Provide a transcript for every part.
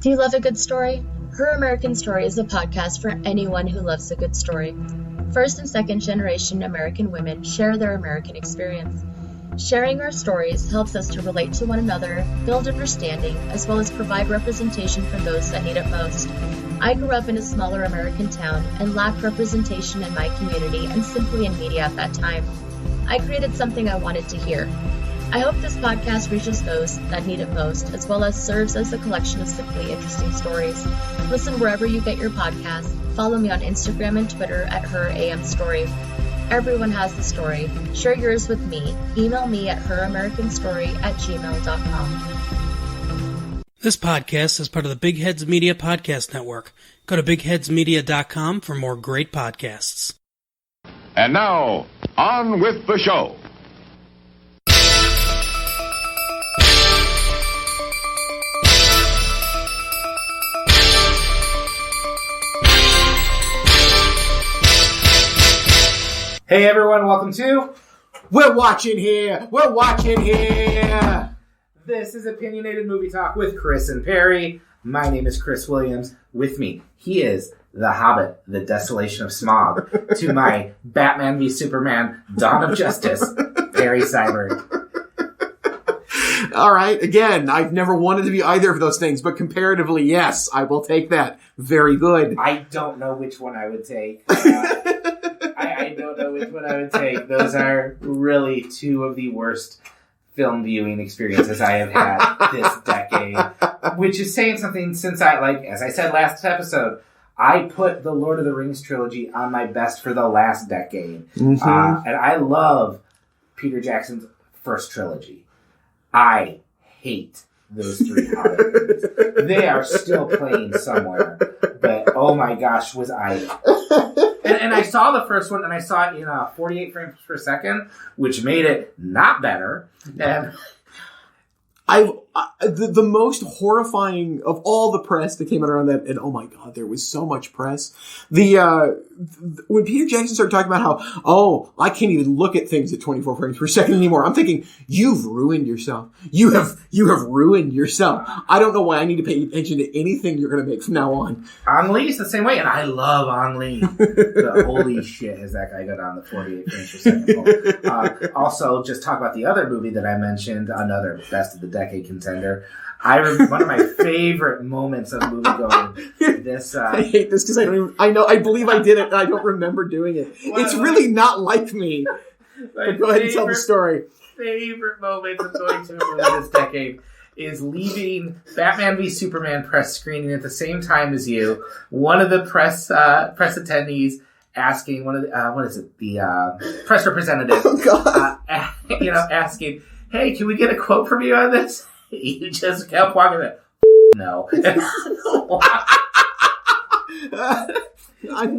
Do you love a good story? Her American Story is a podcast for anyone who loves a good story. First and second generation American women share their American experience. Sharing our stories helps us to relate to one another, build understanding, as well as provide representation for those that need it most. I grew up in a smaller American town and lacked representation in my community and simply in media at that time. I created something I wanted to hear. I hope this podcast reaches those that need it most, as well as serves as a collection of simply interesting stories. Listen wherever you get your podcasts. Follow me on Instagram and Twitter at HerAMStory. Everyone has a story. Share yours with me. Email me at heramericanstory@gmail.com. This podcast is part of the Big Heads Media Podcast Network. Go to bigheadsmedia.com for more great podcasts. And now, on with the show. Hey everyone, welcome to We're Watching Here! We're Watching Here! This is Opinionated Movie Talk with Chris and Perry. My name is Chris Williams. With me, he is the Hobbit, the Desolation of Smaug. To my Batman v Superman, Dawn of Justice, Perry Cyber. All right, again, I've never wanted to be either of those things, but comparatively, yes, I will take that. Very good. I don't know which one I would take. I don't know which one I would take. Those are really two of the worst film viewing experiences I have had this decade. Which is saying something since as I said last episode, I put the Lord of the Rings trilogy on my best for the last decade. Mm-hmm. And I love Peter Jackson's first trilogy. I hate those three Hobbits. They are still playing somewhere. But, oh my gosh, was I... And I saw the first one, and I saw it in 48 frames per second, which made it not better. And the most horrifying of all the press that came out around that, and oh my god, there was so much press. When Peter Jackson started talking about how, I can't even look at things at 24 frames per second anymore, I'm thinking, you've ruined yourself. You have ruined yourself. I don't know why I need to pay attention to anything you're going to make from now on. Ang Lee's the same way, and I love Ang Lee. The holy shit has that guy got on the 48 frames per second. Also, just talk about the other movie that I mentioned, another best of the decade contender. One of my favorite moments of moviegoing. I hate this because I believe I did it and I don't remember doing it. It's really not like me. But go ahead and tell the story. Favorite moments of going to a movie this decade is leaving Batman v Superman press screening at the same time as you. One of the press attendees asking the press representative, asking, "Hey, can we get a quote from you on this?" You just kept walking there. No. I'm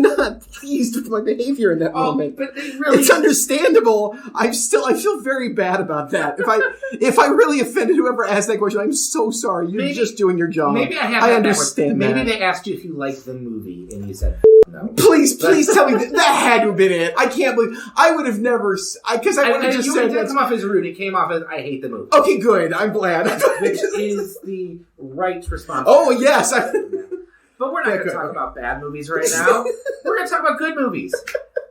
not pleased with my behavior in that moment. But it's understandable. I feel very bad about that. If I really offended whoever asked that question, I'm so sorry. You're just doing your job. Maybe I understand that. Maybe they asked you if you liked the movie and you said no. Please tell me that had to have been it. I can't believe I would have never because I would have just said it didn't come off as rude. It came off as I hate the movie. Okay, good. I'm glad. Which is the right response. Oh yes. But we're not going to talk about bad movies right now. We're going to talk about good movies.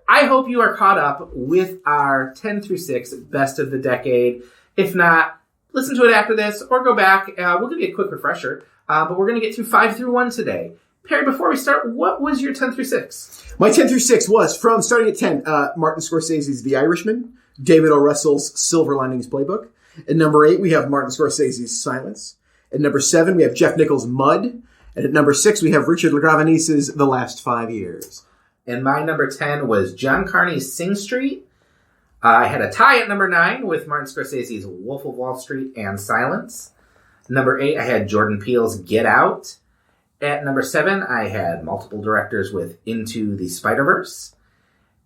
I hope you are caught up with our 10 through 6 best of the decade. If not, listen to it after this or go back. We'll give you a quick refresher. But we're going to get through 5 through 1 today. Perry, before we start, what was your 10 through 6? My 10 through 6 was from starting at 10, Martin Scorsese's The Irishman, David O. Russell's Silver Linings Playbook. At number 8, we have Martin Scorsese's Silence. At number 7, we have Jeff Nichols' Mud. And at number 6, we have Richard LaGravenese's The Last 5 Years. And my number 10 was John Carney's Sing Street. I had a tie at number 9 with Martin Scorsese's Wolf of Wall Street and Silence. Number 8, I had Jordan Peele's Get Out. At number 7, I had multiple directors with Into the Spider-Verse.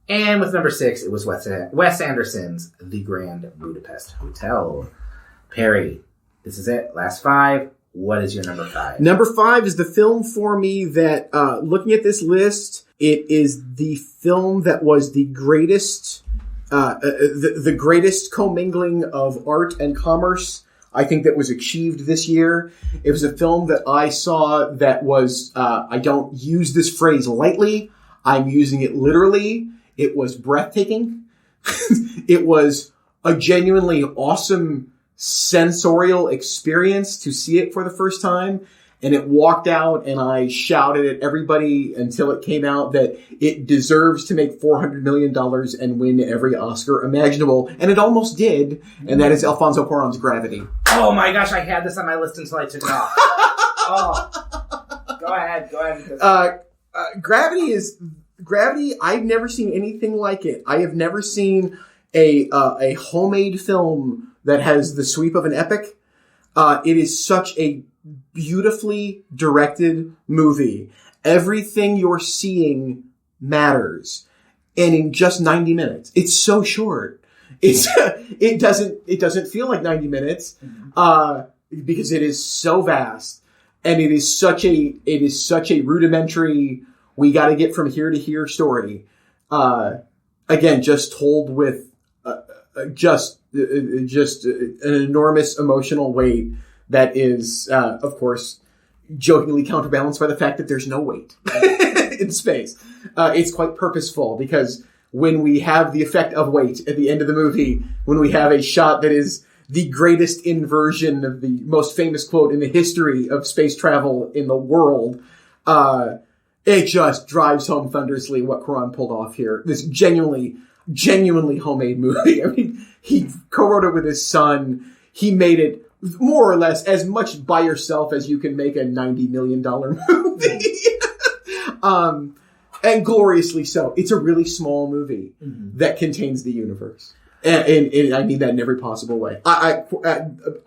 And with number 6, it was Wes Anderson's The Grand Budapest Hotel. Perry, this is it. Last 5. What is your number 5? Number 5 is the film for me that, looking at this list, it is the film that was the greatest, the greatest commingling of art and commerce I think that was achieved this year. It was a film that I saw that was, I don't use this phrase lightly. I'm using it literally. It was breathtaking. It was a genuinely awesome sensorial experience to see it for the first time. And it walked out, and I shouted at everybody until it came out that it deserves to make $400 million and win every Oscar imaginable. And it almost did. And that is Alfonso Cuarón's Gravity. Oh my gosh, I had this on my list until I took it off. Go ahead. Gravity, I've never seen anything like it. I have never seen a homemade film that has the sweep of an epic. It is such a beautifully directed movie. Everything you're seeing matters. And in just 90 minutes. It's so short. It doesn't feel like 90 minutes, because it is so vast. And it is such a rudimentary, we gotta get from here to here story. Again, just told with, just an enormous emotional weight that is, of course, jokingly counterbalanced by the fact that there's no weight in space. It's quite purposeful, because when we have the effect of weight at the end of the movie, when we have a shot that is the greatest inversion of the most famous quote in the history of space travel in the world, it just drives home thunderously what Cuarón pulled off here. This genuinely homemade movie. I mean, he co-wrote it with his son. He made it more or less as much by yourself as you can make a $90 million movie. And gloriously so. It's a really small movie that contains the universe. And I mean that in every possible way. I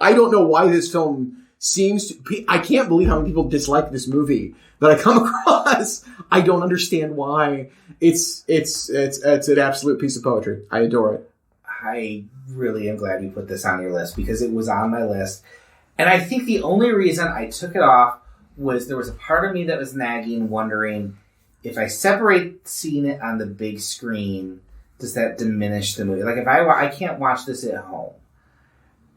don't know why this film seems to... I can't believe how many people dislike this movie that I come across. I don't understand why. It's an absolute piece of poetry. I adore it. I really am glad you put this on your list, because it was on my list. And I think the only reason I took it off was there was a part of me that was nagging, wondering if I separate seeing it on the big screen, does that diminish the movie? Like, if I can't watch this at home.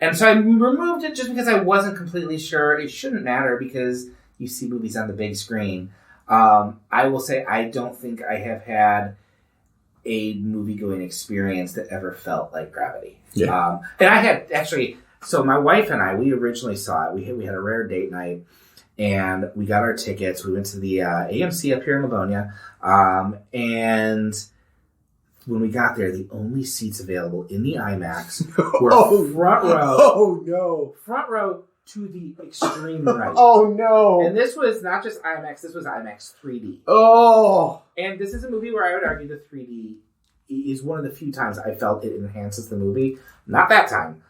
And so I removed it just because I wasn't completely sure. It shouldn't matter because you see movies on the big screen. I will say I don't think I have had a movie-going experience that ever felt like Gravity. Yeah. And I had actually, so my wife and I, we originally saw it. We had a rare date night, and we got our tickets. We went to the AMC up here in Livonia, and when we got there, the only seats available in the IMAX were front row. Oh no! Front row to the extreme right. Oh no! And this was not just IMAX, this was IMAX 3D. Oh! And this is a movie where I would argue the 3D is one of the few times I felt it enhances the movie. Not that time.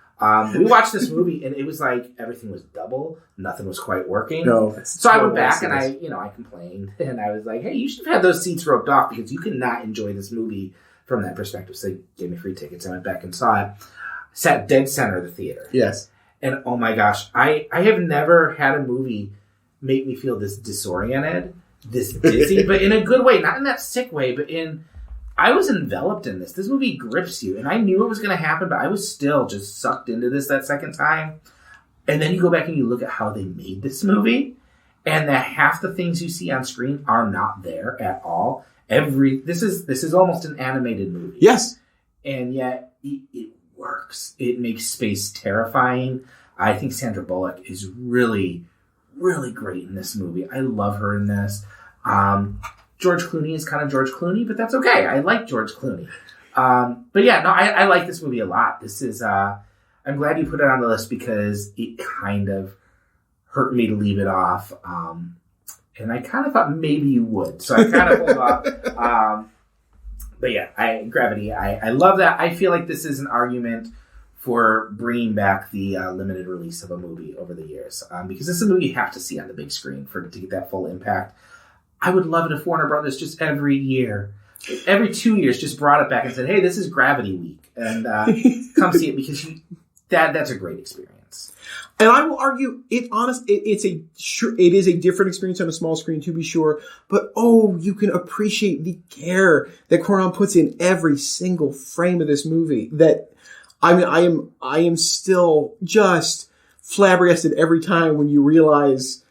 We watched this movie and it was like everything was double, nothing was quite working. No. So I went back and I complained and I was like, hey, you should have had those seats roped off because you cannot enjoy this movie from that perspective. So they gave me free tickets. I went back and saw it. Sat dead center of the theater. Yes. And oh my gosh, I have never had a movie make me feel this disoriented, this dizzy, but in a good way, not in that sick way, but I was enveloped in this. This movie grips you, and I knew it was going to happen, but I was still just sucked into this that second time. And then you go back and you look at how they made this movie, and that half the things you see on screen are not there at all. This is almost an animated movie. Yes. And yet it works. It makes space terrifying. I think Sandra Bullock is really, really great in this movie. I love her in this. George Clooney is kind of George Clooney, but that's okay. I like George Clooney. But yeah, no, I like this movie a lot. This is, I'm glad you put it on the list because it kind of hurt me to leave it off. And I kind of thought maybe you would. So I kind of pulled off. But yeah, Gravity, I love that. I feel like this is an argument for bringing back the limited release of a movie over the years. Because this is a movie you have to see on the big screen to get that full impact. I would love it if Warner Brothers just every 2 years, just brought it back and said, hey, this is Gravity Week. And come see it because that's a great experience. And I will argue it is a different experience on a small screen to be sure, but you can appreciate the care that Cuarón puts in every single frame of this movie. That I am still just flabbergasted every time when you realize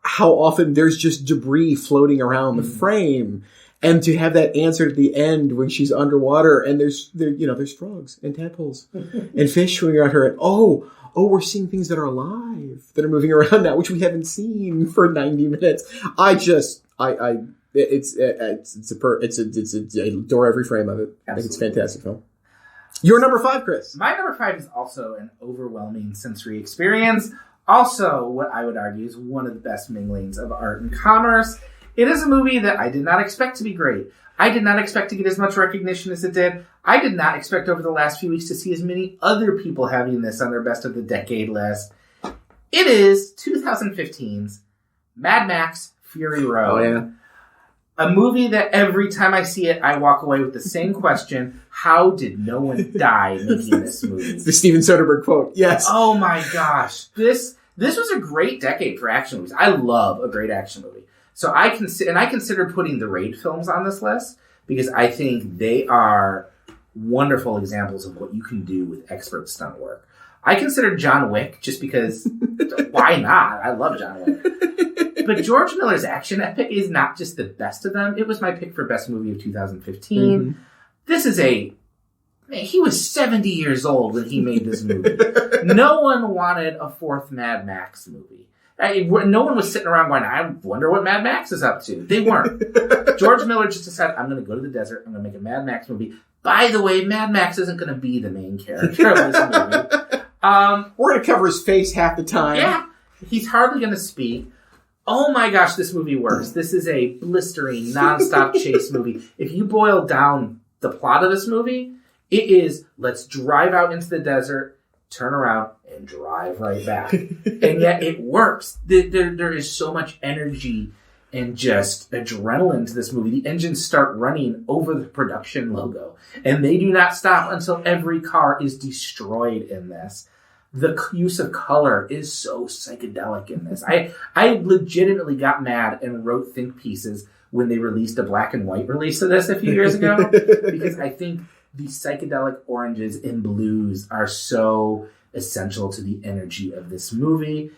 how often there's just debris floating around the frame. And to have that answer at the end when she's underwater and there's frogs and tadpoles and fish swimming around her. And we're seeing things that are alive, that are moving around now, which we haven't seen for 90 minutes. I adore every frame of it. Absolutely. I think it's a fantastic film. Your number 5, Chris. My number 5 is also an overwhelming sensory experience. Also, what I would argue is one of the best minglings of art and commerce. It is a movie that I did not expect to be great. I did not expect to get as much recognition as it did. I did not expect over the last few weeks to see as many other people having this on their best of the decade list. It is 2015's Mad Max Fury Road. Oh, yeah. A movie that every time I see it, I walk away with the same question. How did no one die making this movie? The Steven Soderbergh quote. Yes. Oh my gosh. This was a great decade for action movies. I love a great action movie. So I considered putting the Raid films on this list because I think they are wonderful examples of what you can do with expert stunt work. I considered John Wick just because why not? I love John Wick. But George Miller's action epic is not just the best of them. It was my pick for best movie of 2015. Mm-hmm. This is he was 70 years old when he made this movie. No one wanted a fourth Mad Max movie. No one was sitting around going, I wonder what Mad Max is up to. They weren't. George Miller just decided, I'm going to go to the desert. I'm going to make a Mad Max movie. By the way, Mad Max isn't going to be the main character of this movie. We're going to cover his face half the time. Yeah. He's hardly going to speak. Oh my gosh, this movie works. This is a blistering, nonstop chase movie. If you boil down the plot of this movie, it is, let's drive out into the desert, turn around, and drive right back. And yet it works. There is so much energy and just adrenaline to this movie. The engines start running over the production logo. And they do not stop until every car is destroyed in this. The use of color is so psychedelic in this. I legitimately got mad and wrote think pieces when they released a black and white release of this a few years ago. Because I think the psychedelic oranges and blues are so essential to the energy of this movie.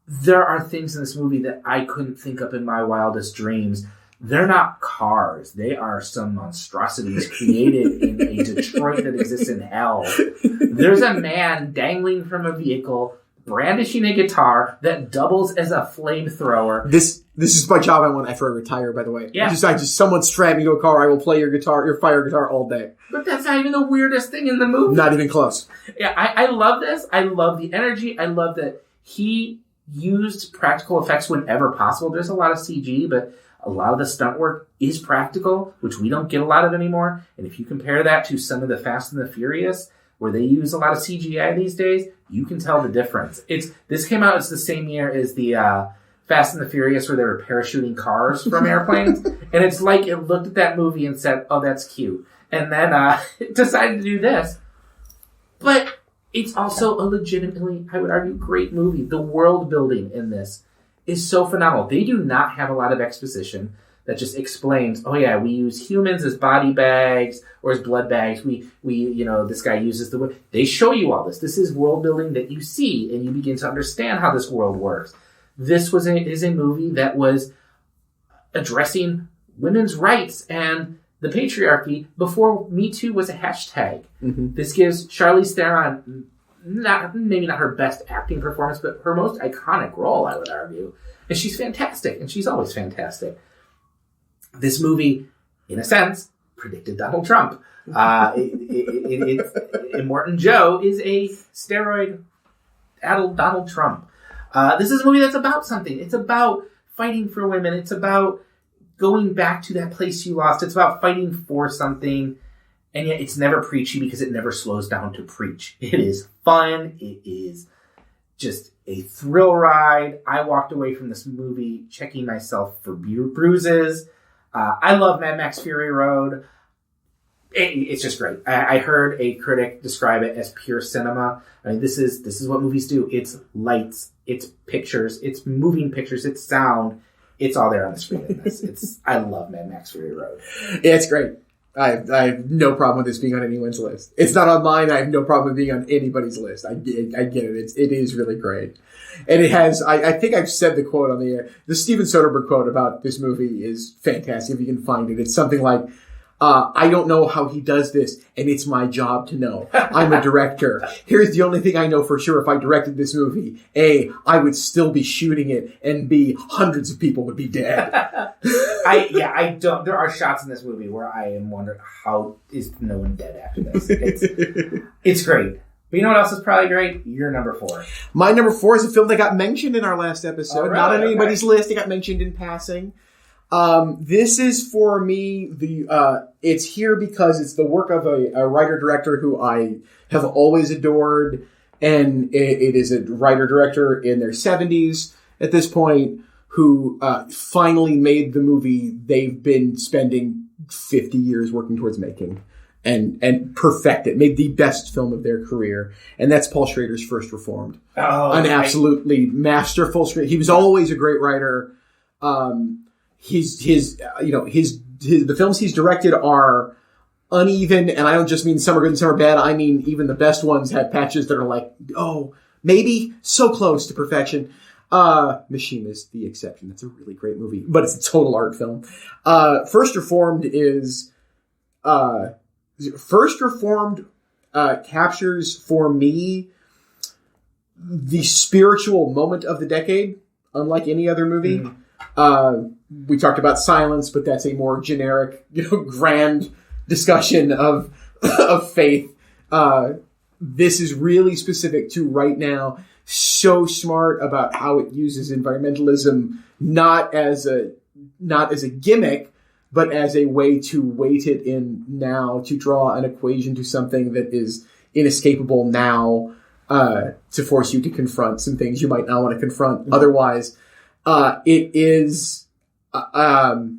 There are things in this movie that I couldn't think up in my wildest dreams. They're not cars. They are some monstrosities created in a Detroit that exists in hell. There's a man dangling from a vehicle, brandishing a guitar that doubles as a flamethrower. This is my job I want after I retire, by the way. Yeah. I just someone strap me to a car, I will play your fire guitar all day. But that's not even the weirdest thing in the movie. Not even close. Yeah, I love this. I love the energy. I love that he used practical effects whenever possible. There's a lot of CG, but a lot of the stunt work is practical, which we don't get a lot of anymore. And if you compare that to some of the Fast and the Furious, where they use a lot of CGI these days, you can tell the difference. This came out, it's the same year as the Fast and the Furious, where they were parachuting cars from airplanes. And it's like it looked at that movie and said, oh, that's cute. And then decided to do this. But it's also a legitimately, I would argue, great movie. The world building in this is so phenomenal. They do not have a lot of exposition that just explains, oh yeah, we use humans as body bags or as blood bags. We this guy uses the... They show you all this. This is world building that you see, and you begin to understand how this world works. This is a movie that was addressing women's rights and the patriarchy before Me Too was a hashtag. Mm-hmm. This gives Charlize Theron maybe not her best acting performance, but her most iconic role, I would argue. And she's fantastic, and she's always fantastic. This movie, in a sense, predicted Donald Trump. Immortan Joe is a steroid-addled Donald Trump. This is a movie that's about something. It's about fighting for women. It's about going back to that place you lost. It's about fighting for something. And yet it's never preachy because it never slows down to preach. It is fun. It is just a thrill ride. I walked away from this movie checking myself for bruises. I love Mad Max Fury Road. It's just great. I heard a critic describe it as pure cinema. I mean, this is what movies do. It's lights, it's pictures, it's moving pictures, it's sound. It's all there on the screen in this. I love Mad Max Fury Road. Yeah, it's great. I have no problem with this being on anyone's list. It's not on mine. I have no problem with being on anybody's list. I get it. It is really great. And it has, I think I've said the quote on the air. The Steven Soderbergh quote about this movie is fantastic if you can find it. It's something like, I don't know how he does this, and it's my job to know. I'm a director. Here's the only thing I know for sure. If I directed this movie, A, I would still be shooting it, and B, hundreds of people would be dead. I don't. There are shots in this movie where I am wondering, how is no one dead after this? It's great. But you know what else is probably great? Your number 4. My number 4 is a film that got mentioned in our last episode. Oh, really? Not on anybody's list. It got mentioned in passing. This is for me, it's here because it's the work of a writer-director who I have always adored, and it is a writer-director in their 70s at this point who finally made the movie they've been spending 50 years working towards making and perfected, made the best film of their career, and that's Paul Schrader's First Reformed. Oh, An absolutely masterful script. He was always a great writer. The films he's directed are uneven, and I don't just mean some are good and some are bad. I mean, even the best ones have patches that are like, oh, maybe so close to perfection. Mishima's the exception. That's a really great movie, but it's a total art film. First Reformed captures for me the spiritual moment of the decade, unlike any other movie. We talked about Silence, but that's a more generic, grand discussion of faith. This is really specific to right now. So smart about how it uses environmentalism not as a gimmick, but as a way to weight it in now, to draw an equation to something that is inescapable now, to force you to confront some things you might not want to confront otherwise. It is, I've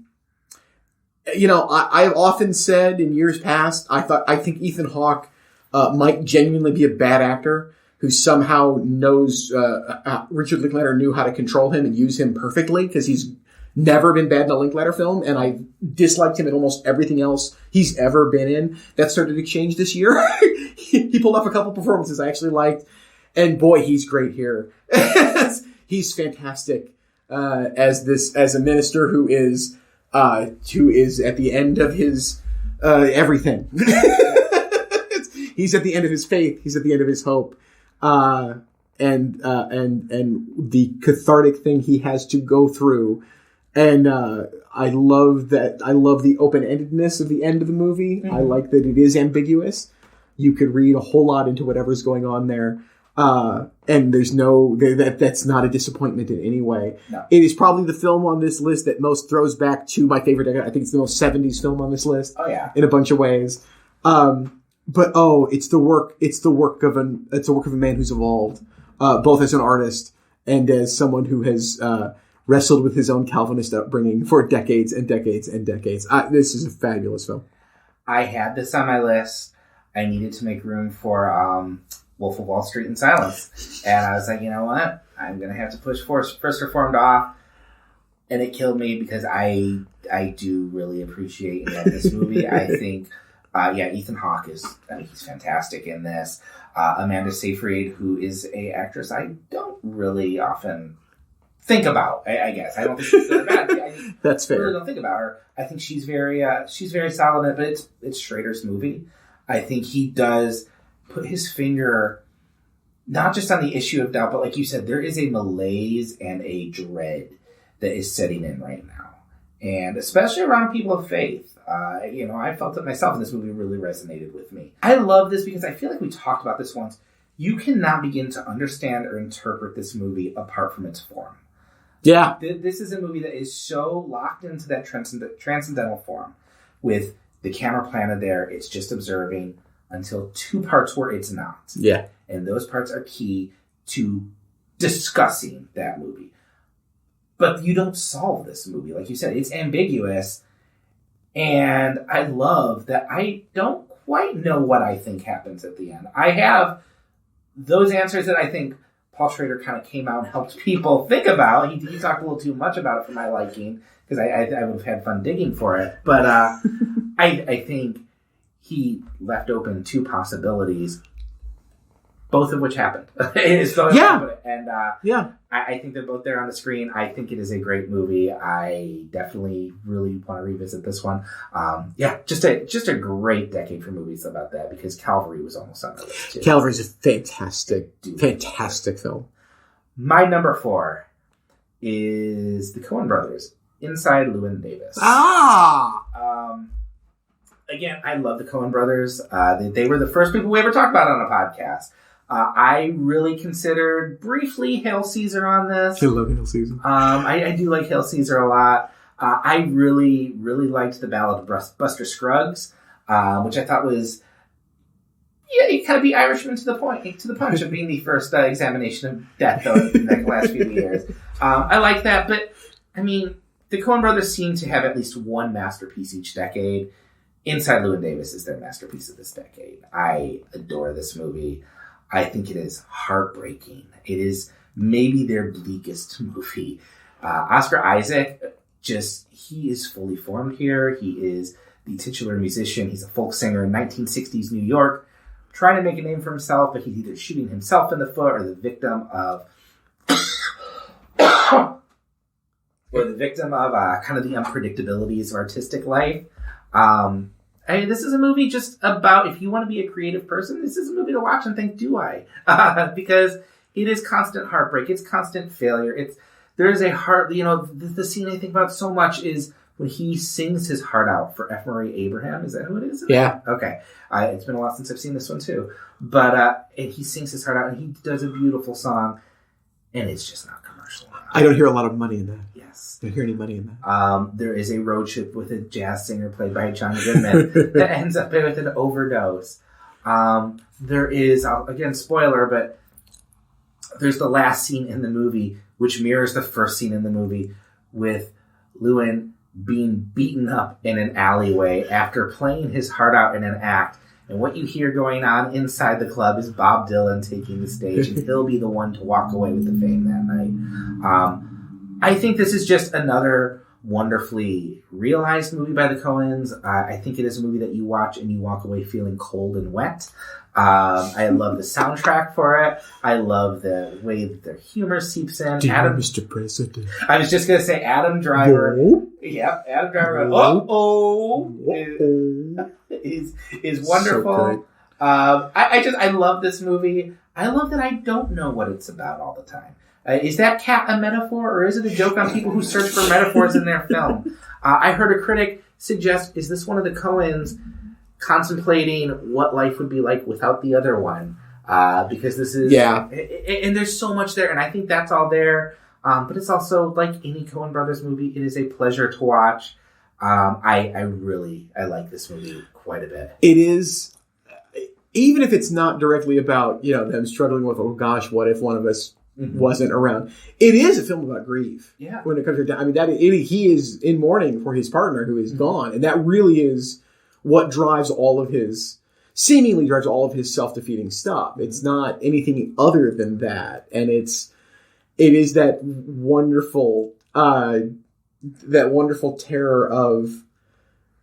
often said in years past, I think Ethan Hawke might genuinely be a bad actor who somehow knows, Richard Linklater knew how to control him and use him perfectly, because he's never been bad in a Linklater film, and I disliked him in almost everything else he's ever been in. That started to change this year. He pulled off a couple performances I actually liked, and boy, he's great here. He's fantastic. As a minister who is at the end of his everything. He's at the end of his faith. He's at the end of his hope, and the cathartic thing he has to go through. And I love that. I love the open-endedness of the end of the movie. Mm-hmm. I like that it is ambiguous. You could read a whole lot into whatever's going on there. And there's that's not a disappointment in any way. No. It is probably the film on this list that most throws back to my favorite decade. I think it's the most 70s film on this list. Oh yeah. In a bunch of ways. It's the work of a man who's evolved, both as an artist and as someone who has, wrestled with his own Calvinist upbringing for decades and decades and decades. This is a fabulous film. I had this on my list. I needed to make room for, Wolf of Wall Street and Silence. And I was like, you know what? I'm going to have to push First Reformed off. And it killed me because I do really appreciate and love this movie. I think, Ethan Hawke he's fantastic in this. Amanda Seyfried, who is a actress I don't really often think about, I guess. I don't think she's good or bad. That's fair. I really don't think about her. I think she's very solid in it, but it's Schrader's movie. I think he does put his finger not just on the issue of doubt, but like you said, there is a malaise and a dread that is setting in right now. And especially around people of faith. I felt it myself, and this movie really resonated with me. I love this because I feel like we talked about this once. You cannot begin to understand or interpret this movie apart from its form. Yeah. This is a movie that is so locked into that transcendental form with the camera planted there. It's just observing until two parts where it's not. Yeah. And those parts are key to discussing that movie. But you don't solve this movie. Like you said, it's ambiguous. And I love that I don't quite know what I think happens at the end. I have those answers that I think Paul Schrader kind of came out and helped people think about. He talked a little too much about it for my liking, because I would have had fun digging for it. But I think he left open two possibilities, both of which happened. And I think they're both there on the screen. I think it is a great movie. I definitely really want to revisit this one. Just a great decade for movies about that, because Calvary was almost on the list too. Calvary's a fantastic film. My number 4 is the Coen Brothers, Inside Llewyn Davis. Again, I love the Coen Brothers. They were the first people we ever talked about on a podcast. I really considered briefly Hail Caesar on this. I love Hail Caesar. I do like Hail Caesar a lot. I really, really liked the Ballad of Buster Scruggs, which I thought was, it kind of be Irishman to the punch of being the first examination of death in the last few years. I like that, but I mean, the Coen Brothers seem to have at least one masterpiece each decade. Inside Llewyn Davis is their masterpiece of this decade. I adore this movie. I think it is heartbreaking. It is maybe their bleakest movie. Oscar Isaac, he is fully formed here. He is the titular musician. He's a folk singer in 1960s New York, trying to make a name for himself, but he's either shooting himself in the foot or the victim of kind of the unpredictabilities of artistic life. This is a movie just about, if you want to be a creative person, this is a movie to watch and think, do I? Because it is constant heartbreak. It's constant failure. There is a heart, the scene I think about so much is when he sings his heart out for F. Murray Abraham. Is that who it is? Yeah. Okay. It's been a while since I've seen this one too. But and he sings his heart out, and he does a beautiful song, and it's just not commercial. I don't hear a lot of money in that. Yes. I don't hear any money in that. There is a road trip with a jazz singer played by John Goodman that ends up with an overdose. There is, again, spoiler, but there's the last scene in the movie, which mirrors the first scene in the movie, with Llewyn being beaten up in an alleyway after playing his heart out in an act. And what you hear going on inside the club is Bob Dylan taking the stage, and he'll be the one to walk away with the fame that night. I think this is just another wonderfully realized movie by the Coens. I think it is a movie that you watch and you walk away feeling cold and wet. I love the soundtrack for it. I love the way that their humor seeps in. Dear Mr. President. I was just going to say Adam Driver. Whoa. Yep, Adam Driver. Is wonderful. So I love this movie. I love that I don't know what it's about all the time. Is that cat a metaphor, or is it a joke on people who search for metaphors in their film? I heard a critic suggest, is this one of the Coens contemplating what life would be like without the other one? Because this is... Yeah. And there's so much there, and I think that's all there. But it's also, like any Coen Brothers movie, it is a pleasure to watch. I like this movie quite a bit. It is, even if it's not directly about, them struggling with, oh gosh, what if one of us wasn't around. It is a film about grief. Yeah. When it comes to death. I mean, he is in mourning for his partner who is gone. And that really is what seemingly drives all of his self-defeating stuff. It's not anything other than that. And it is that wonderful terror of,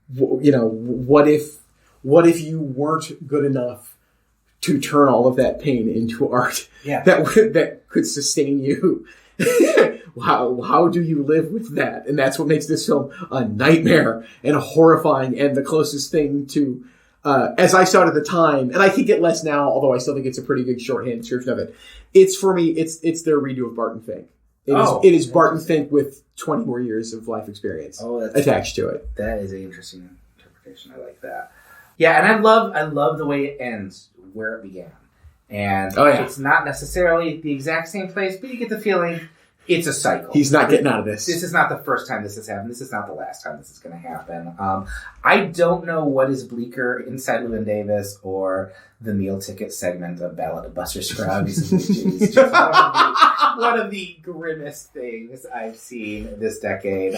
what if you weren't good enough to turn all of that pain into art that could sustain you. How do you live with that? And that's what makes this film a nightmare and horrifying, and the closest thing to, as I saw it at the time, and I think it less now, although I still think it's a pretty good shorthand description of it. It's, for me, it's their redo of Barton Fink. It is Barton Fink with 20 more years of life experience attached to it. That is an interesting interpretation. I like that. Yeah, and I love the way it ends, where it began. And it's not necessarily the exact same place, but you get the feeling it's a cycle. He's not getting out of this. This is not the first time this has happened. This is not the last time this is going to happen. I don't know what is bleaker, Inside Llewyn Davis or the meal ticket segment of Ballad of Buster Scruggs, which is just one of the grimmest things I've seen this decade.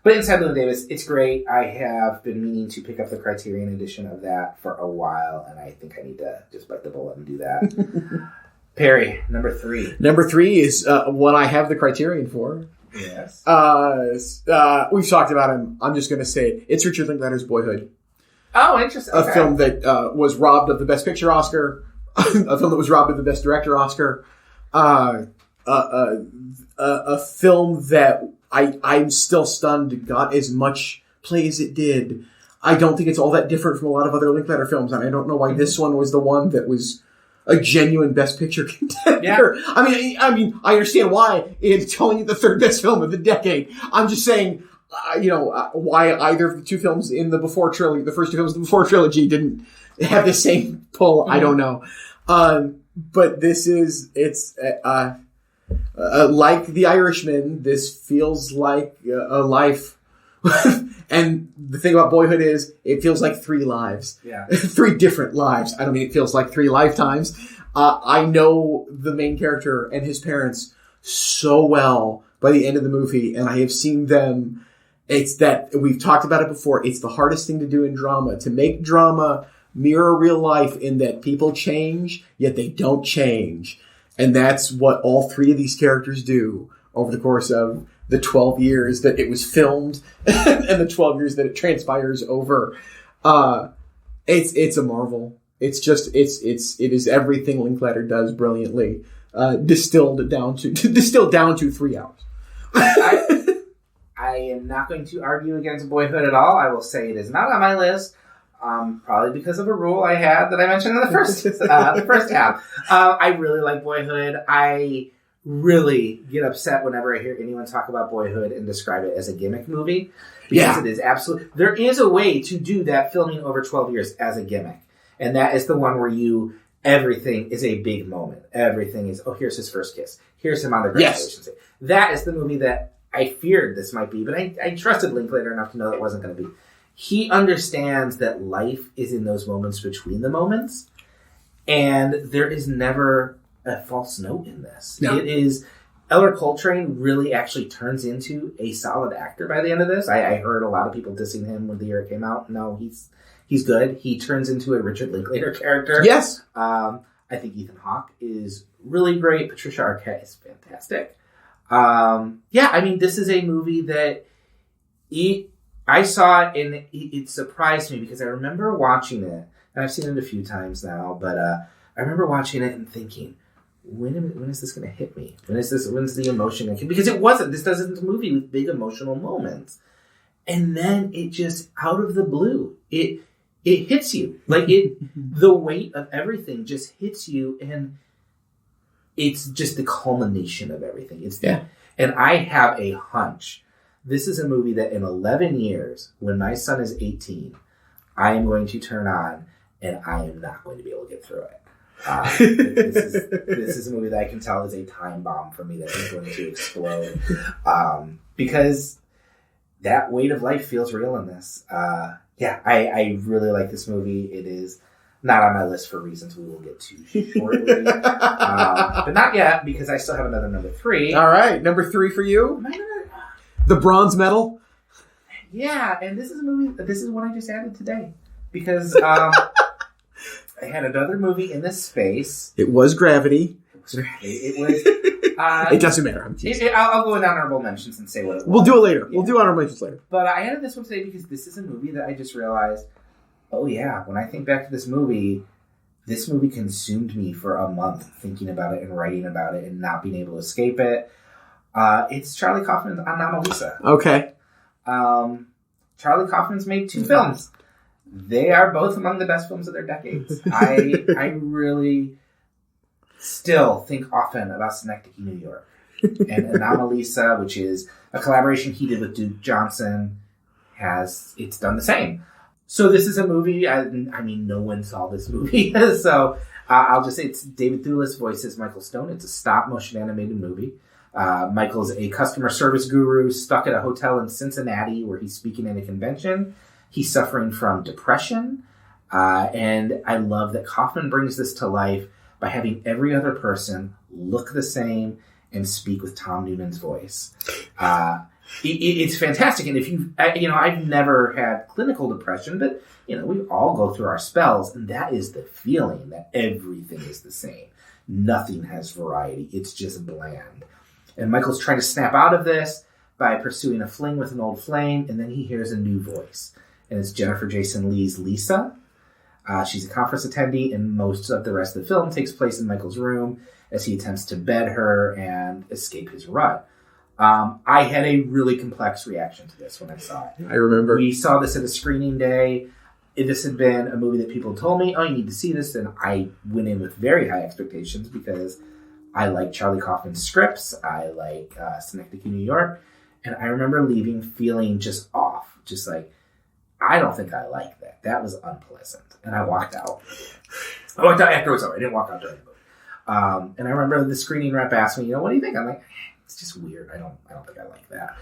But Inside Llewyn Davis, it's great. I have been meaning to pick up the Criterion edition of that for a while, and I think I need to just bite the bullet and do that. Perry, number 3. Number 3 is what I have the criterion for. Yes. We've talked about him. I'm just going to say it. It's Richard Linklater's Boyhood. Oh, interesting. A film that was robbed of the Best Picture Oscar. A film that was robbed of the Best Director Oscar. A film that I'm still stunned got as much play as it did. I don't think it's all that different from a lot of other Linklater films, and I don't know why this one was the one that was a genuine Best Picture contender. Yeah. I mean, I understand why it's only the 3rd best film of the decade. I'm just saying, why either of the 2 films in the Before trilogy, the first 2 films of the Before trilogy, didn't have the same pull. I don't know. But this is, like The Irishman, this feels like a life. And the thing about Boyhood is, it feels like 3 lives. Yeah. 3 different lives. I don't mean it feels like 3 lifetimes. I know the main character and his parents so well by the end of the movie, and I have seen them. It's that, we've talked about it before, it's the hardest thing to do in drama, to make drama mirror real life in that people change, yet they don't change. And that's what all 3 of these characters do over the course of the 12 years that it was filmed and the 12 years that it transpires over. It's a marvel. It is everything Linklater does brilliantly, distilled down to 3 hours. I am not going to argue against Boyhood at all. I will say it is not on my list. Probably because of a rule I had that I mentioned in the first half. I really like Boyhood. I really get upset whenever I hear anyone talk about Boyhood and describe it as a gimmick movie. Because it is absolutely... There is a way to do that filming over 12 years as a gimmick. And that is the one where everything is a big moment. Everything is, here's his first kiss. Here's him on the graduation. Yes. That is the movie that I feared this might be, but I trusted Linklater enough to know it wasn't going to be. He understands that life is in those moments between the moments, and there is never a false note in this. No. It is... Eller Coltrane really actually turns into a solid actor by the end of this. I heard a lot of people dissing him when the year it came out. No, he's good. He turns into a Richard Linklater character. Yes. I think Ethan Hawke is really great. Patricia Arquette is fantastic. This is a movie that I saw it and it surprised me because I remember watching it, and I've seen it a few times now, but I remember watching it and thinking, when is this going to hit me? When's the emotion going to hit? Because this isn't a movie with big emotional moments. And then it just, out of the blue, it hits you. The weight of everything just hits you, and it's just the culmination of everything. And I have a hunch. This is a movie that in 11 years, when my son is 18, I am going to turn on, and I am not going to be able to get through it. This is a movie that I can tell is a time bomb for me that is going to explode. Because that weight of life feels real in this. I really like this movie. It is not on my list for reasons we will get to shortly. But not yet, because I still have another number 3. All right, number 3 for you. The Bronze Medal. Yeah, and this is a movie. This is one I just added today because I had another movie in this space. It was Gravity. It was. It doesn't matter. I'll go with honorable mentions and say what it was. We'll do it later. Yeah. We'll do honorable mentions later. But I added this one today because this is a movie that I just realized, when I think back to this movie consumed me for a month thinking about it and writing about it and not being able to escape it. It's Charlie Kaufman's Anomalisa. Okay. Charlie Kaufman's made 2 films. They are both among the best films of their decades. I really still think often about Synecdoche, New York. And Anomalisa, which is a collaboration he did with Duke Johnson, it's done the same. So this is a movie, no one saw this movie. So I'll just say it's David Thewlis voices Michael Stone. It's a stop-motion animated movie. Michael's a customer service guru stuck at a hotel in Cincinnati where he's speaking at a convention. He's suffering from depression, and I love that Kaufman brings this to life by having every other person look the same and speak with Tom Noonan's voice. It's fantastic, and I've never had clinical depression, but we all go through our spells, and that is the feeling that everything is the same. nothing has variety. It's just bland. And Michael's trying to snap out of this by pursuing a fling with an old flame, and then he hears a new voice. And it's Jennifer Jason Leigh's Lisa. She's a conference attendee, and most of the rest of the film takes place in Michael's room as he attempts to bed her and escape his rut. I had a really complex reaction to this when I saw it. I remember. We saw this at a screening day. This had been a movie that people told me, oh, you need to see this. And I went in with very high expectations because I like Charlie Kaufman's scripts. I like Synecdoche, New York. And I remember leaving feeling just off. Just like, I don't think I like that. That was unpleasant. And I walked out. I walked out after it was over. I didn't walk out during the movie. And I remember the screening rep asked me, what do you think? I'm like, it's just weird. I don't think I like that.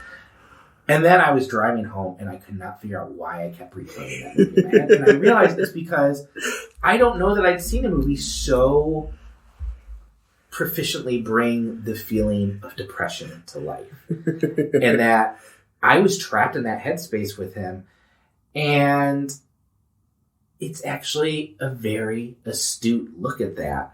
And then I was driving home, and I could not figure out why I kept replaying that movie in my head. And I realized it's because I don't know that I'd seen a movie so proficiently bring the feeling of depression to life. And that I was trapped in that headspace with him. And it's actually a very astute look at that.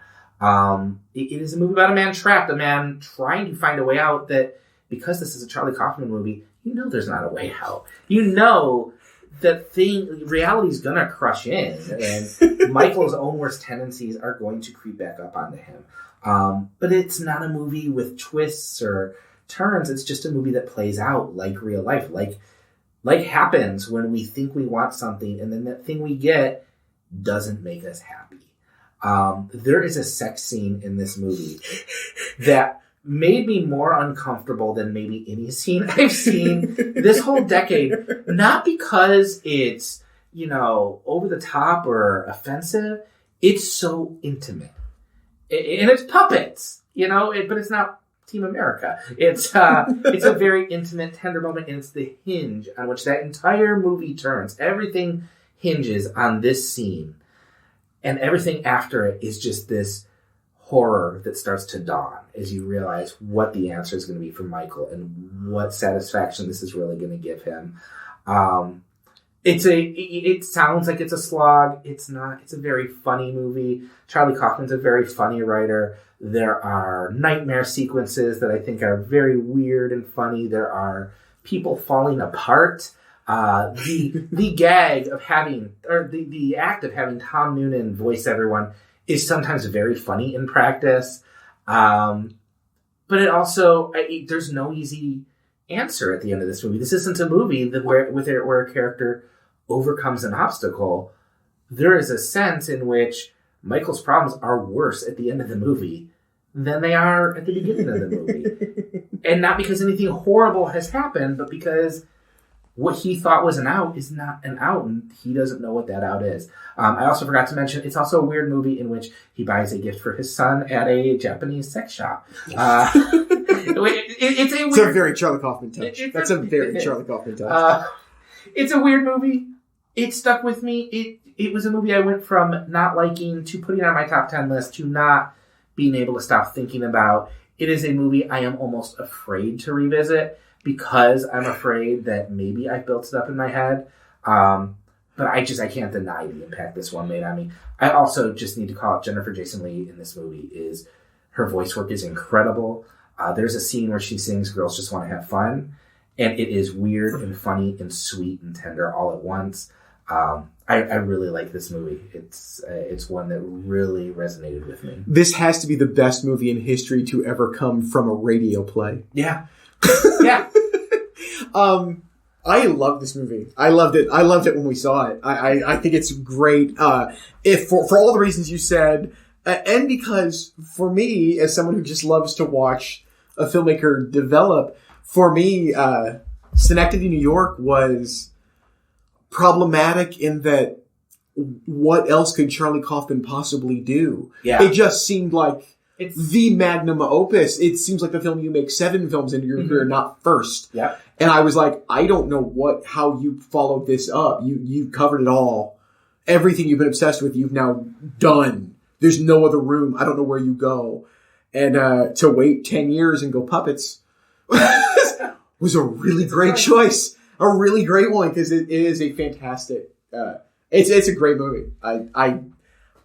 It is a movie about a man trapped, a man trying to find a way out that, because this is a Charlie Kaufman movie, you know there's not a way out. You know that reality's gonna crush in, and Michael's own worst tendencies are going to creep back up onto him. But it's not a movie with twists or turns. It's just a movie that plays out like real life, like happens when we think we want something, and then that thing we get doesn't make us happy. There is a sex scene in this movie that made me more uncomfortable than maybe any scene I've seen this whole decade. Not because it's, over the top or offensive. It's so intimate. And it's puppets, but it's not Team America. It's a very intimate, tender moment, and it's the hinge on which that entire movie turns. Everything hinges on this scene. And everything after it is just this horror that starts to dawn as you realize what the answer is going to be for Michael and what satisfaction this is really going to give him. It sounds like it's a slog. It's not. It's a very funny movie. Charlie Kaufman's a very funny writer. There are nightmare sequences that I think are very weird and funny. There are people falling apart. The gag of having, or the act of having Tom Noonan voice everyone is sometimes very funny in practice. But it also, there's no easy answer at the end of this movie. This isn't a movie where a character overcomes an obstacle. There is a sense in which Michael's problems are worse at the end of the movie than they are at the beginning of the movie. And not because anything horrible has happened, but because what he thought was an out is not an out, and he doesn't know what that out is. I also forgot to mention, it's also a weird movie in which he buys a gift for his son at a Japanese sex shop. It's a very Charlie Kaufman touch. That's a very Charlie Kaufman touch. It's a weird movie. It stuck with me. It was a movie I went from not liking to putting on my top 10 list to not being able to stop thinking about. It is a movie I am almost afraid to revisit, because I'm afraid that maybe I built it up in my head. But I can't deny the impact this one made on me. I also just need to call out Jennifer Jason Leigh in this movie. Her voice work is incredible. There's a scene where she sings Girls Just Want to Have Fun, and it is weird and funny and sweet and tender all at once. I really like this movie. It's one that really resonated with me. This has to be the best movie in history to ever come from a radio play. Yeah. Yeah. I love this movie. I loved it. I loved it when we saw it. I think it's great. If for all the reasons you said, and because for me, as someone who just loves to watch a filmmaker develop, for me, Synecdoche, New York was problematic in that what else could Charlie Kaufman possibly do? Yeah. It just seemed like the magnum opus. It seems like the film you make 7 films into your career, not first. Yeah. And I was like, I don't know how you followed this up. You covered it all. Everything you've been obsessed with, you've now done. There's no other room. I don't know where you go. And to wait 10 years and go puppets was a really great choice. A really great one, because it is a fantastic. It's a great movie.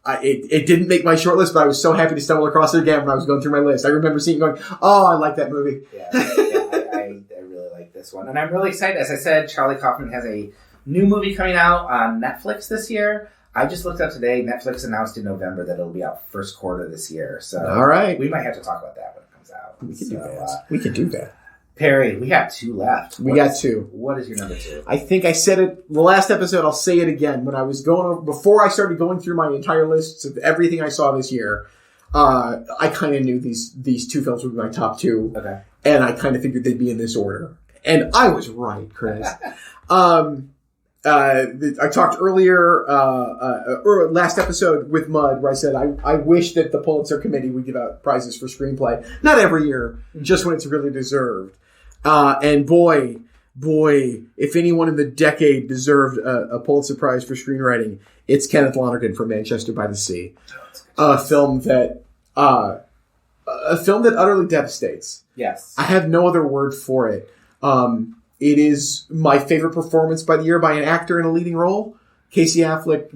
it didn't make my short list, but I was so happy to stumble across it again when I was going through my list. I remember seeing it going, oh, I like that movie. I really like this one. And I'm really excited. As I said, Charlie Kaufman has a new movie coming out on Netflix this year. I just looked up today. Netflix announced in November that it'll be out first quarter this year. So all right, we might have to talk about that when it comes out. We can do that. Perry, we got 2 left. We got 2. What is your number 2? I think I said it the last episode. I'll say it again. When I was before I started going through my entire lists of everything I saw this year, I kind of knew these 2 films would be my top 2. Okay. And I kind of figured they'd be in this order. And I was right, Chris. I talked earlier, last episode with Mud, where I said I wish that the Pulitzer Committee would give out prizes for screenplay. Not every year, just when it's really deserved. And boy, if anyone in the decade deserved a Pulitzer Prize for screenwriting, it's Kenneth Lonergan for Manchester by the Sea. A film that utterly devastates. Yes. I have no other word for it. It is my favorite performance by the year by an actor in a leading role, Casey Affleck.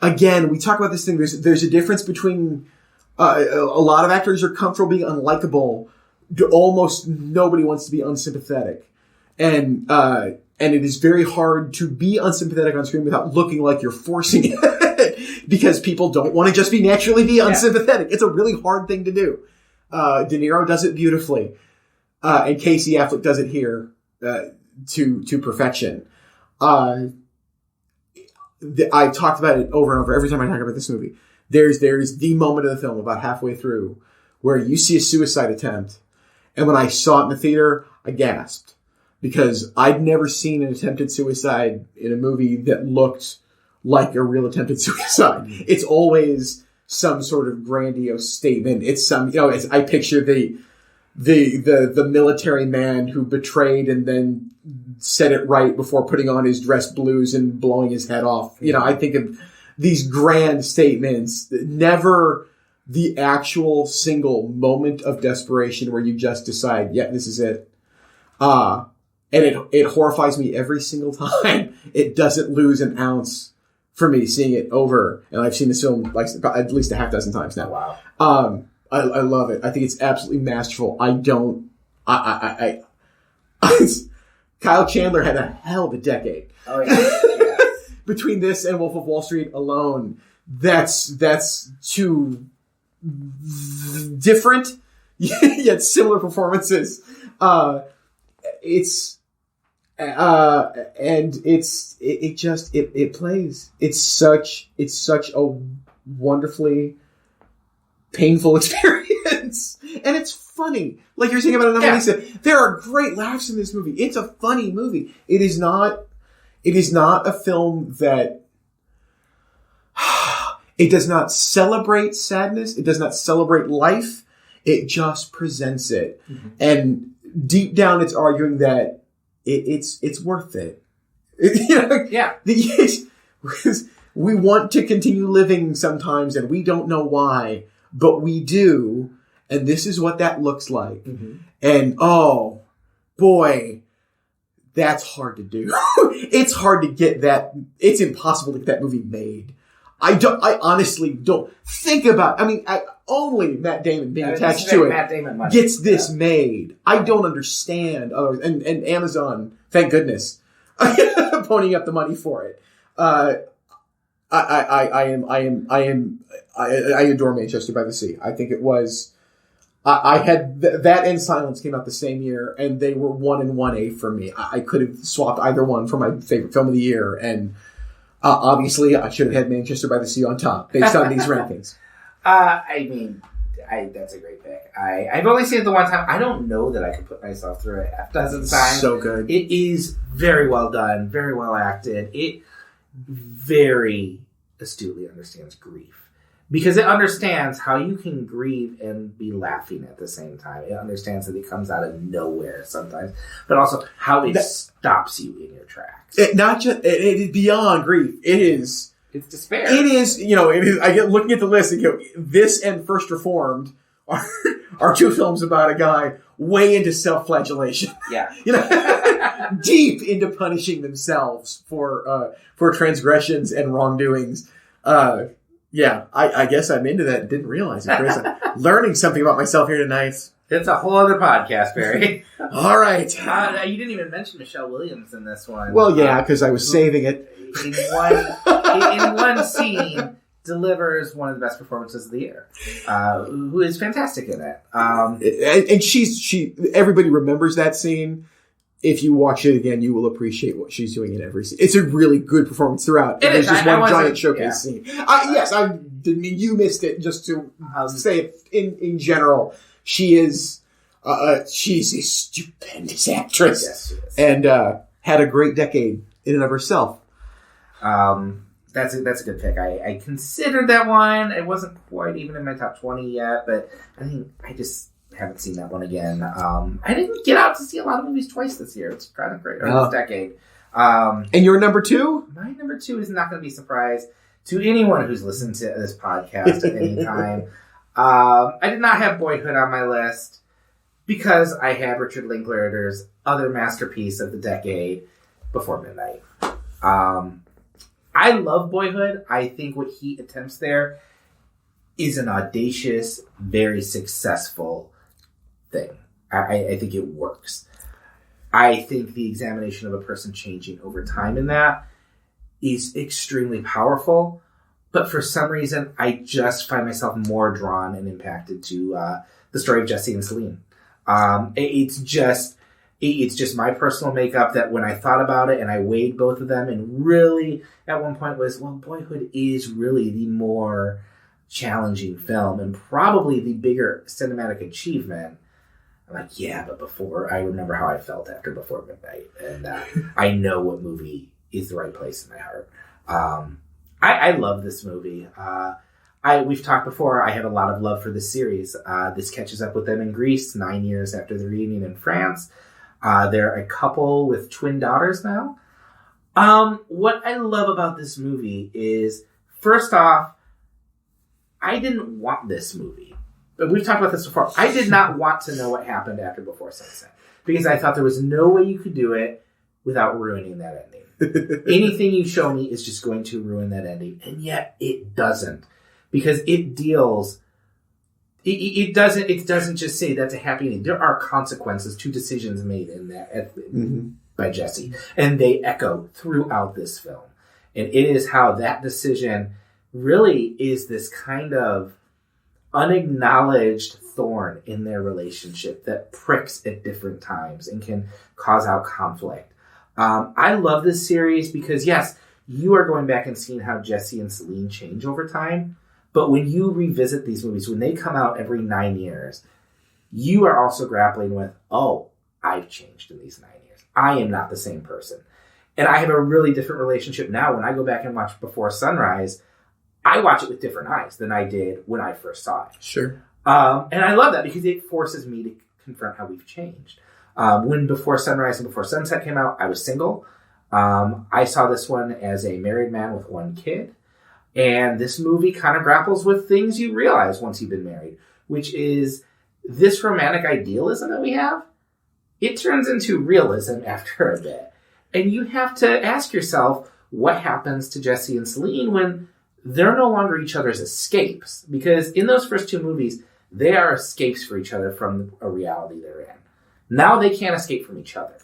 Again, we talk about this thing. There's a difference between a lot of actors are comfortable being unlikable. Almost nobody wants to be unsympathetic, and it is very hard to be unsympathetic on screen without looking like you're forcing it, because people don't want to just be naturally unsympathetic. It's a really hard thing to do. De Niro does it beautifully. And Casey Affleck does it here to perfection. I talked about it over and over every time I talk about this movie. There's the moment of the film about halfway through where you see a suicide attempt, and when I saw it in the theater, I gasped because I'd never seen an attempted suicide in a movie that looked like a real attempted suicide. It's always some sort of grandiose statement. It's some, I picture the military man who betrayed and then said it right before putting on his dress blues and blowing his head off. I think of these grand statements, never the actual single moment of desperation where you just decide, yeah, this is it. And it horrifies me every single time. It doesn't lose an ounce for me seeing it over. And I've seen this film like at least a half dozen times now. Wow. I love it. I think it's absolutely masterful. Kyle Chandler had a hell of a decade. Oh, yeah. Between this and Wolf of Wall Street alone, that's 2 different yet similar performances. It plays. It's such a wonderfully painful experience, and it's funny. Like you're saying about another Lisa, there are great laughs in this movie. It's a funny movie. It is not a film that it does not celebrate sadness. It does not celebrate life. It just presents it, and deep down, it's arguing that it's worth it. We want to continue living sometimes, and we don't know why. But we do, and this is what that looks like. And oh boy, that's hard to do. It's hard to get that. It's impossible to get that movie made. I honestly don't think about. Only Matt Damon being attached to it gets this made. I don't understand others, and Amazon, thank goodness, ponying up the money for it. I adore Manchester by the Sea. I think it was. I had that and Silence came out the same year, and they were 1 and 1A for me. I could have swapped either one for my favorite film of the year, and obviously I should have had Manchester by the Sea on top based on these rankings. That's a great pick. I've only seen it the one time. I don't know that I could put myself through it half dozen times. So good. It is very well done, very well acted. It very astutely understands grief. Because it understands how you can grieve and be laughing at the same time. It understands that it comes out of nowhere sometimes, but also how it stops you in your tracks. It is beyond grief. It's despair. It is. I get looking at the list and go, this and First Reformed are 2 films about a guy way into self-flagellation. Yeah. Deep into punishing themselves for transgressions and wrongdoings. Yeah, I guess I'm into that and didn't realize it, Chris. I'm learning something about myself here tonight. It's a whole other podcast, Barry. All right. You didn't even mention Michelle Williams in this one. Well, yeah, because I was saving it. In one scene, delivers one of the best performances of the year. Who is fantastic in it. And everybody remembers that scene. If you watch it again, you will appreciate what she's doing in every scene. It's a really good performance throughout. There's just one giant showcase scene. Yes, I didn't mean you missed it. Just to say it in general, she's a stupendous actress. Yes, she is. And had a great decade in and of herself. That's a good pick. I considered that one. It wasn't quite even in my top 20 yet, but I think I just haven't seen that one again. I didn't get out to see a lot of movies twice this year. It's kind of great. Or this decade. And your number 2? My number 2 is not going to be a surprise to anyone who's listened to this podcast at any time. I did not have Boyhood on my list because I had Richard Linklater's other masterpiece of the decade, Before Midnight. I love Boyhood. I think what he attempts there is an audacious, very successful thing. I think it works. I think the examination of a person changing over time in that is extremely powerful. But for some reason, I just find myself more drawn and impacted to the story of Jesse and Celine. It's just my personal makeup that when I thought about it and I weighed both of them and really at one point was, well, Boyhood is really the more challenging film and probably the bigger cinematic achievement. I'm like, yeah, but I remember how I felt after Before Midnight. And I know what movie is the right place in my heart. I love this movie. We've talked before, I have a lot of love for this series. This catches up with them in Greece 9 years after the reunion in France. They're a couple with twin daughters now. What I love about this movie is, first off, I didn't want this movie. But we've talked about this before. I did not want to know what happened after Before Sunset. Because I thought there was no way you could do it without ruining that ending. Anything you show me is just going to ruin that ending. And yet it doesn't. Because it deals... It doesn't just say that's a happy ending. There are consequences to decisions made in that by Jesse. And they echo throughout this film. And it is how that decision really is this kind of unacknowledged thorn in their relationship that pricks at different times and can cause out conflict. I love this series because, yes, you are going back and seeing how Jesse and Celine change over time. But when you revisit these movies, when they come out every 9 years, you are also grappling with, oh, I've changed in these 9 years. I am not the same person. And I have a really different relationship now. When I go back and watch Before Sunrise, I watch it with different eyes than I did when I first saw it. Sure. And I love that because it forces me to confront how we've changed. When Before Sunrise and Before Sunset came out, I was single. I saw this one as a married man with one kid. And this movie kind of grapples with things you realize once you've been married, which is this romantic idealism that we have. It turns into realism after a bit. And you have to ask yourself what happens to Jesse and Celine when they're no longer each other's escapes. Because in those first two movies, they are escapes for each other from a reality they're in. Now they can't escape from each other.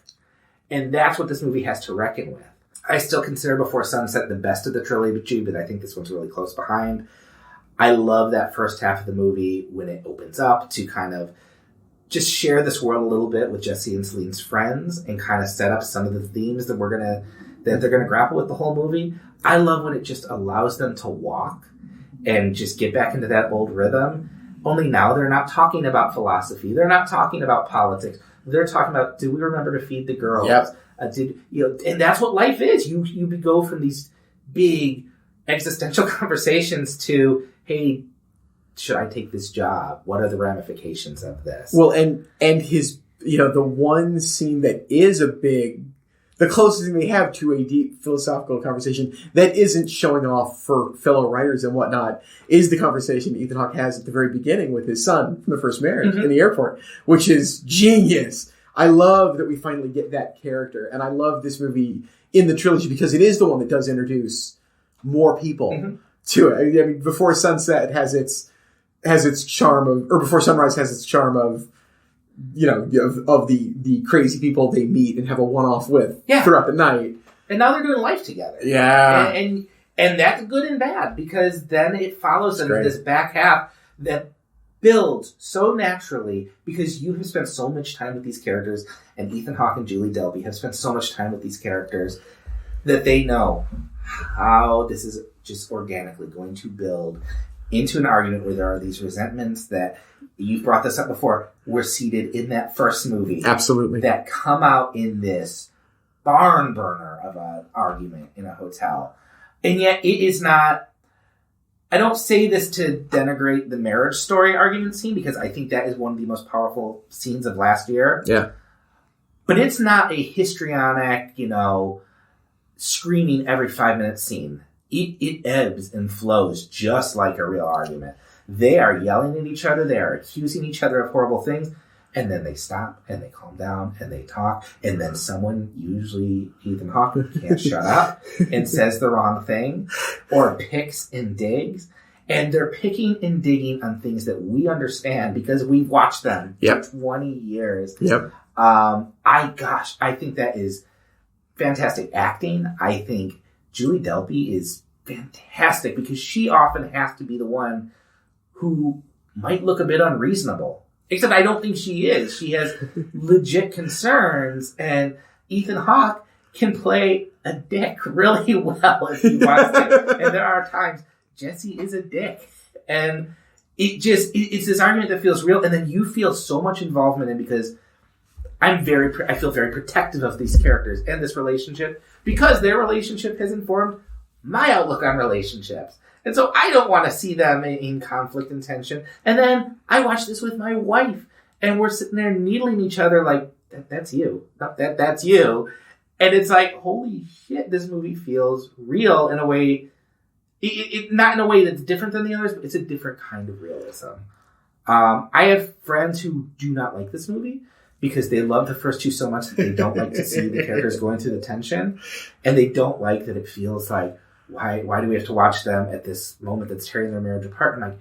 And that's what this movie has to reckon with. I still consider Before Sunset the best of the trilogy, but I think this one's really close behind. I love that first half of the movie when it opens up to kind of just share this world a little bit with Jesse and Celine's friends and kind of set up some of the themes that they're gonna grapple with the whole movie. I love when it just allows them to walk and just get back into that old rhythm. Only now they're not talking about philosophy. They're not talking about politics. They're talking about, do we remember to feed the girls? Yep. And that's what life is. You go from these big existential conversations to, hey, should I take this job? What are the ramifications of this? Well, and his, the one scene that is the closest thing they have to a deep philosophical conversation that isn't showing off for fellow writers and whatnot is the conversation Ethan Hawke has at the very beginning with his son from the first marriage in the airport, which is genius. I love that we finally get that character, and I love this movie in the trilogy because it is the one that does introduce more people to it. I mean, Before Sunset has its charm of, or Before Sunrise has its charm of, of the crazy people they meet and have a one-off with throughout the night. And now they're doing life together. Yeah. And that's good and bad, because then it follows into this back half that builds so naturally, because you have spent so much time with these characters, and Ethan Hawke and Julie Delpy have spent so much time with these characters that they know how this is just organically going to build into an argument where there are these resentments that, you've brought this up before, were seated in that first movie. Absolutely. That come out in this barn burner of an argument in a hotel. And yet it is not, I don't say this to denigrate the Marriage Story argument scene, because I think that is one of the most powerful scenes of last year. Yeah. But it's not a histrionic, screaming every 5-minute scene. It ebbs and flows just like a real argument. They are yelling at each other. They are accusing each other of horrible things. And then they stop and they calm down and they talk. And then someone, usually Ethan Hawke, can't shut up and says the wrong thing or picks and digs. And they're picking and digging on things that we understand because we've watched them for 20 years. Yep. I think that is fantastic acting. I think Julie Delpy is fantastic because she often has to be the one who might look a bit unreasonable. Except I don't think she is. She has legit concerns, and Ethan Hawke can play a dick really well if he wants to. And there are times Jesse is a dick. And it's this argument that feels real, and then you feel so much involvement in, because I feel very protective of these characters and this relationship, because their relationship has informed my outlook on relationships. And so I don't want to see them in conflict and tension. And then I watch this with my wife, and we're sitting there needling each other like, that's you. That's you. And it's like, holy shit, this movie feels real in a way, not in a way that's different than the others, but it's a different kind of realism. I have friends who do not like this movie because they love the first two so much that they don't like to see the characters going through the tension. And they don't like that it feels like, why do we have to watch them at this moment that's tearing their marriage apart? And like,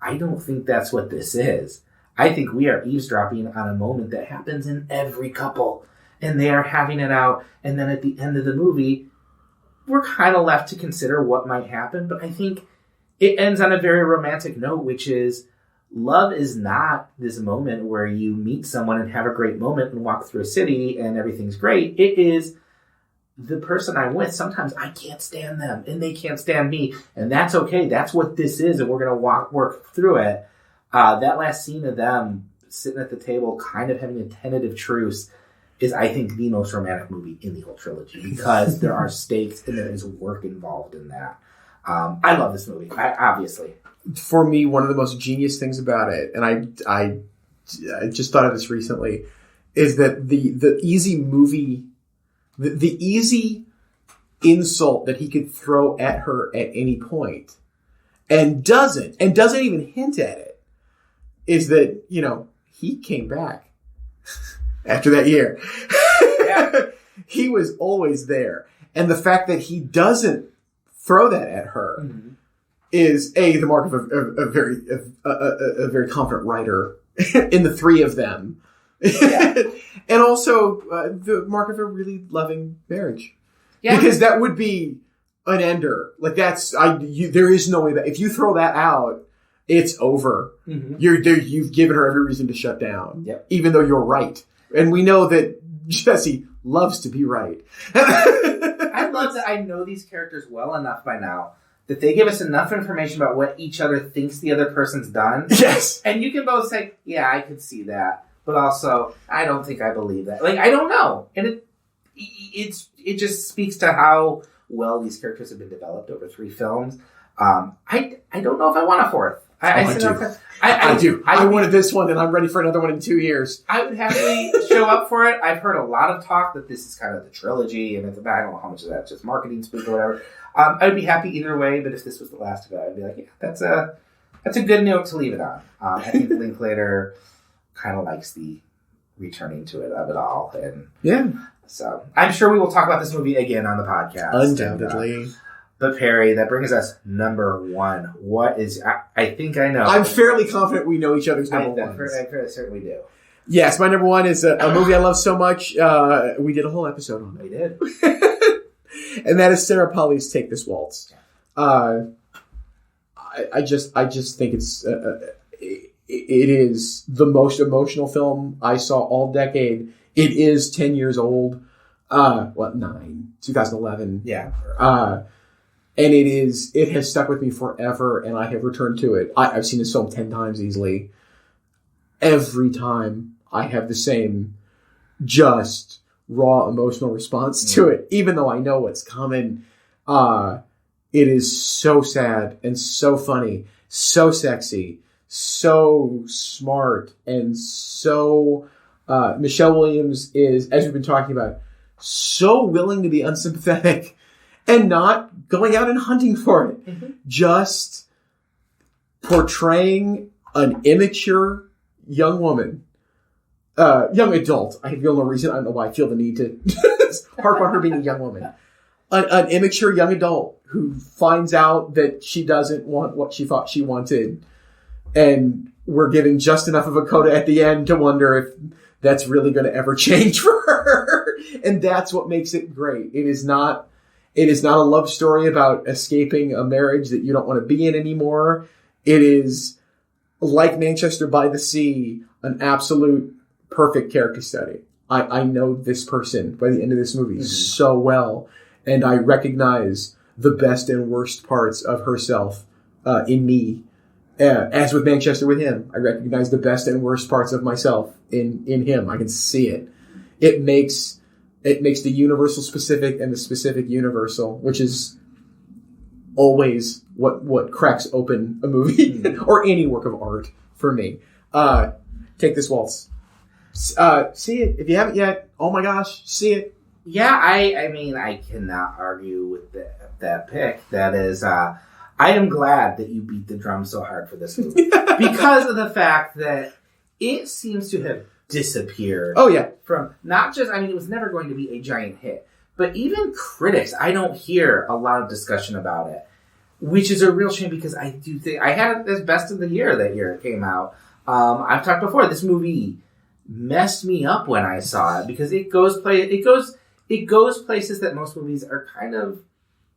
I don't think that's what this is. I think we are eavesdropping on a moment that happens in every couple, and they are having it out. And then at the end of the movie, we're kind of left to consider what might happen. But I think it ends on a very romantic note, which is love is not this moment where you meet someone and have a great moment and walk through a city and everything's great. It is the person I'm with, sometimes I can't stand them and they can't stand me. And that's okay. That's what this is. And we're going to work through it. That last scene of them sitting at the table, kind of having a tentative truce, is, I think, the most romantic movie in the whole trilogy, because there are stakes and there is work involved in that. I love this movie, obviously. For me, one of the most genius things about it, and I just thought of this recently, is that the easy movie... The easy insult that he could throw at her at any point, and doesn't even hint at it, is that, he came back after that year. Yeah. He was always there. And the fact that he doesn't throw that at her is the mark of a very confident writer in the three of them. Yeah. And also the mark of a really loving marriage. Yeah. Because that would be an ender. Like, there is no way that if you throw that out, it's over. Mm-hmm. You've given her every reason to shut down. Yep. Even though you're right. And we know that Jesse loves to be right. I love that I know these characters well enough by now that they give us enough information about what each other thinks the other person's done. Yes. And you can both say, yeah, I could see that. But also, I don't think I believe that. Like, I don't know. And it just speaks to how well these characters have been developed over 3 films. I don't know if I want a fourth. I do. I wanted this one, and I'm ready for another one in 2 years. I would happily show up for it. I've heard a lot of talk that this is kind of the trilogy, and I don't know how much of that's just marketing speak or whatever. I would be happy either way, but if this was the last of it, I'd be like, yeah, that's a good note to leave it on. I think Linklater kind of likes the returning to it of it all. And yeah. So I'm sure we will talk about this movie again on the podcast. Undoubtedly. But Perry, that brings us number one. What is... I think I know. I'm fairly confident we know each other's number ones. I certainly do. Yes, my number one is a movie I love so much. We did a whole episode on it. We did. And that is Sarah Polley's Take This Waltz. I just think it is the most emotional film I saw all decade. It is 10 years old. 2011. Yeah. And it has stuck with me forever, and I have returned to it. I've seen this film 10 times easily. Every time I have the same just raw emotional response to it, even though I know what's coming. It is so sad and so funny, so sexy, so smart, and so Michelle Williams is, as we've been talking about, so willing to be unsympathetic and not going out and hunting for it. Mm-hmm. Just portraying an immature young woman, young adult. I feel no reason. I don't know why I feel the need to harp on her being a young woman. An immature young adult who finds out that she doesn't want what she thought she wanted. And we're giving just enough of a coda at the end to wonder if that's really going to ever change for her. And that's what makes it great. It is not a love story about escaping a marriage that you don't want to be in anymore. It is, like Manchester by the Sea, an absolute perfect character study. I know this person by the end of this movie so well, and I recognize the best and worst parts of herself in me. As with Manchester with him, I recognize the best and worst parts of myself in him. I can see it. It makes the universal specific and the specific universal, which is always what cracks open a movie or any work of art for me. Take This Waltz. See it. If you haven't yet, oh my gosh, see it. Yeah, I mean, I cannot argue with that pick. That is, I am glad that you beat the drum so hard for this movie. Because of the fact that it seems to have disappeared. Oh, yeah. From not just, I mean, it was never going to be a giant hit. But even critics, I don't hear a lot of discussion about it. Which is a real shame because I do think, I had it as best of the year that year it came out. I've talked before, this movie messed me up when I saw it because it goes places that most movies are kind of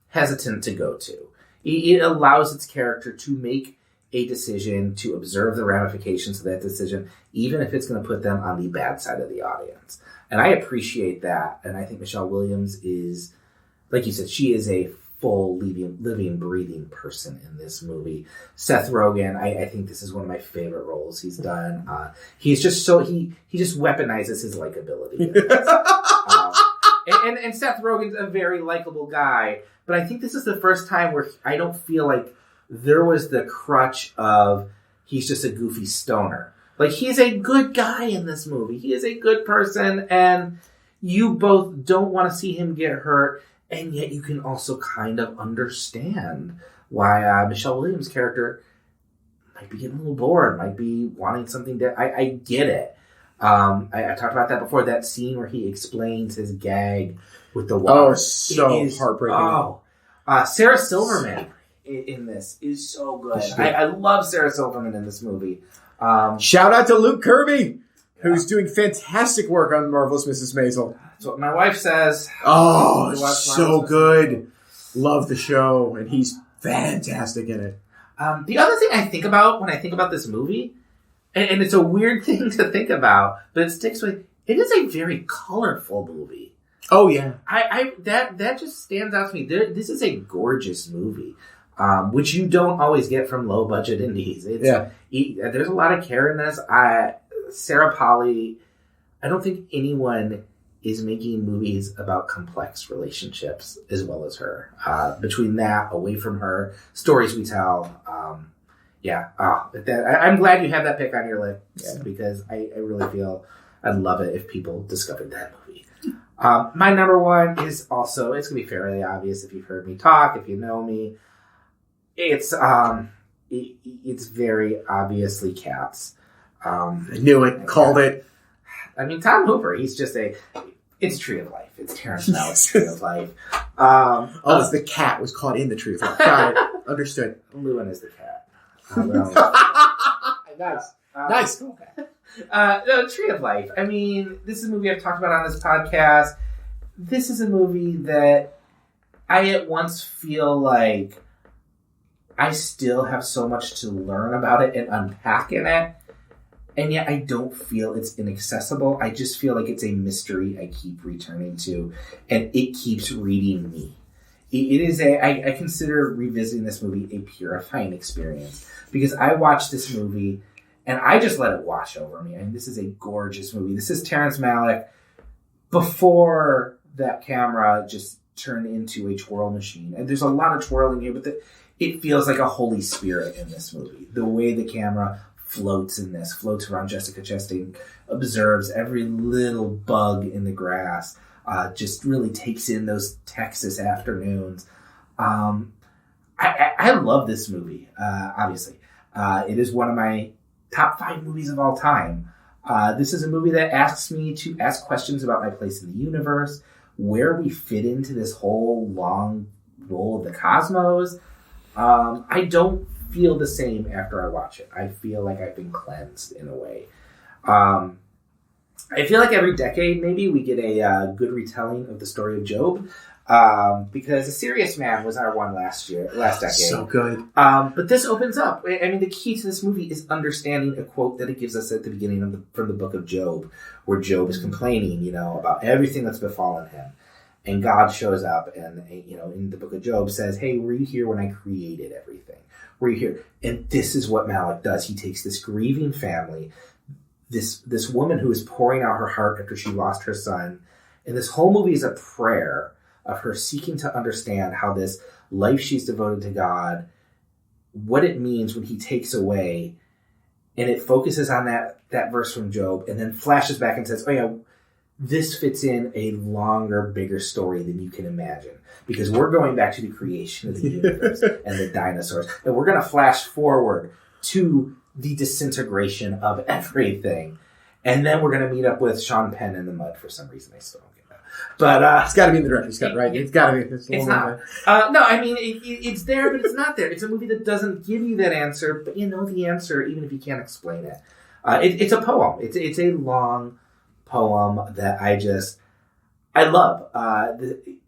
hesitant to go to. It allows its character to make a decision, to observe the ramifications of that decision, even if it's going to put them on the bad side of the audience. And I appreciate that. And I think Michelle Williams is, like you said, she is a full living, breathing person in this movie. Seth Rogen, I think this is one of my favorite roles he's done. He's just so, he just weaponizes his likability. And Seth Rogen's a very likable guy, but I think this is the first time where I don't feel like there was the crutch of he's just a goofy stoner. Like, he's a good guy in this movie. He is a good person, and you both don't want to see him get hurt, and yet you can also kind of understand why Michelle Williams' character might be getting a little bored, might be wanting something to... I get it. I talked about that before, that scene where he explains his gag with the water. Oh, so heartbreaking. Sarah Silverman in this is so good. I love Sarah Silverman in this movie. Shout out to Luke Kirby, who's doing fantastic work on Marvelous Mrs. Maisel. That's what my wife says. Oh, so good. Love the show, and he's fantastic in it. The other thing I think about when I think about this movie, and it's a weird thing to think about, but it sticks with, it is a very colorful movie. Oh, yeah. That just stands out to me. This is a gorgeous movie, which you don't always get from low-budget indies. There's a lot of care in this. Sarah Polley, I don't think anyone is making movies about complex relationships as well as her. Between that, Away From Her, Stories We Tell, I'm glad you have that pick on your list because I really feel I'd love it if people discovered that movie. My number one is also, it's going to be fairly obvious if you've heard me talk, if you know me. It's very obviously Cats. I knew it. Called it. I mean, Tom Hooper, he's just It's Tree of Life. It's Terrence Malick's Tree of Life. It's the cat was caught in the Tree of Life. Got it. Understood. Lewin is the cat. Nice. Nice. No, Tree of Life. I mean, this is a movie I've talked about on this podcast. This is a movie that I at once feel like I still have so much to learn about it and unpack in it. And yet I don't feel it's inaccessible. I just feel like it's a mystery I keep returning to. And it keeps reading me. It is I consider revisiting this movie a purifying experience. Because I watched this movie and I just let it wash over me. I mean, this is a gorgeous movie. This is Terrence Malick before that camera just turned into a twirl machine. And there's a lot of twirling here, but it feels like a Holy Spirit in this movie. The way the camera floats around Jessica Chastain, observes every little bug in the grass, just really takes in those Texas afternoons. I love this movie, obviously. It is one of my top 5 movies of all time. This is a movie that asks me to ask questions about my place in the universe, where we fit into this whole long role of the cosmos. I don't feel the same after I watch it. I feel like I've been cleansed in a way. I feel like every decade, maybe, we get a good retelling of the story of Job. Because A Serious Man was our one last decade. So good. But this opens up. I mean, the key to this movie is understanding a quote that it gives us at the beginning from the book of Job, where Job is complaining, about everything that's befallen him. And God shows up and, in the book of Job says, hey, were you here when I created everything? Were you here? And this is what Malick does. He takes this grieving family, this woman who is pouring out her heart after she lost her son. And this whole movie is a prayer of her seeking to understand how this life she's devoted to God, what it means when he takes away. And it focuses on that verse from Job and then flashes back and says, oh yeah, this fits in a longer, bigger story than you can imagine. Because we're going back to the creation of the universe and the dinosaurs. And we're going to flash forward to the disintegration of everything. And then we're going to meet up with Sean Penn in the mud for some reason. I still don't get that. But it's got to be in the director's cut, right? It's got to be. It's not. No, I mean, it's there, but it's not there. It's a movie that doesn't give you that answer, but you know the answer even if you can't explain it. It's a poem. It's a long poem that I love.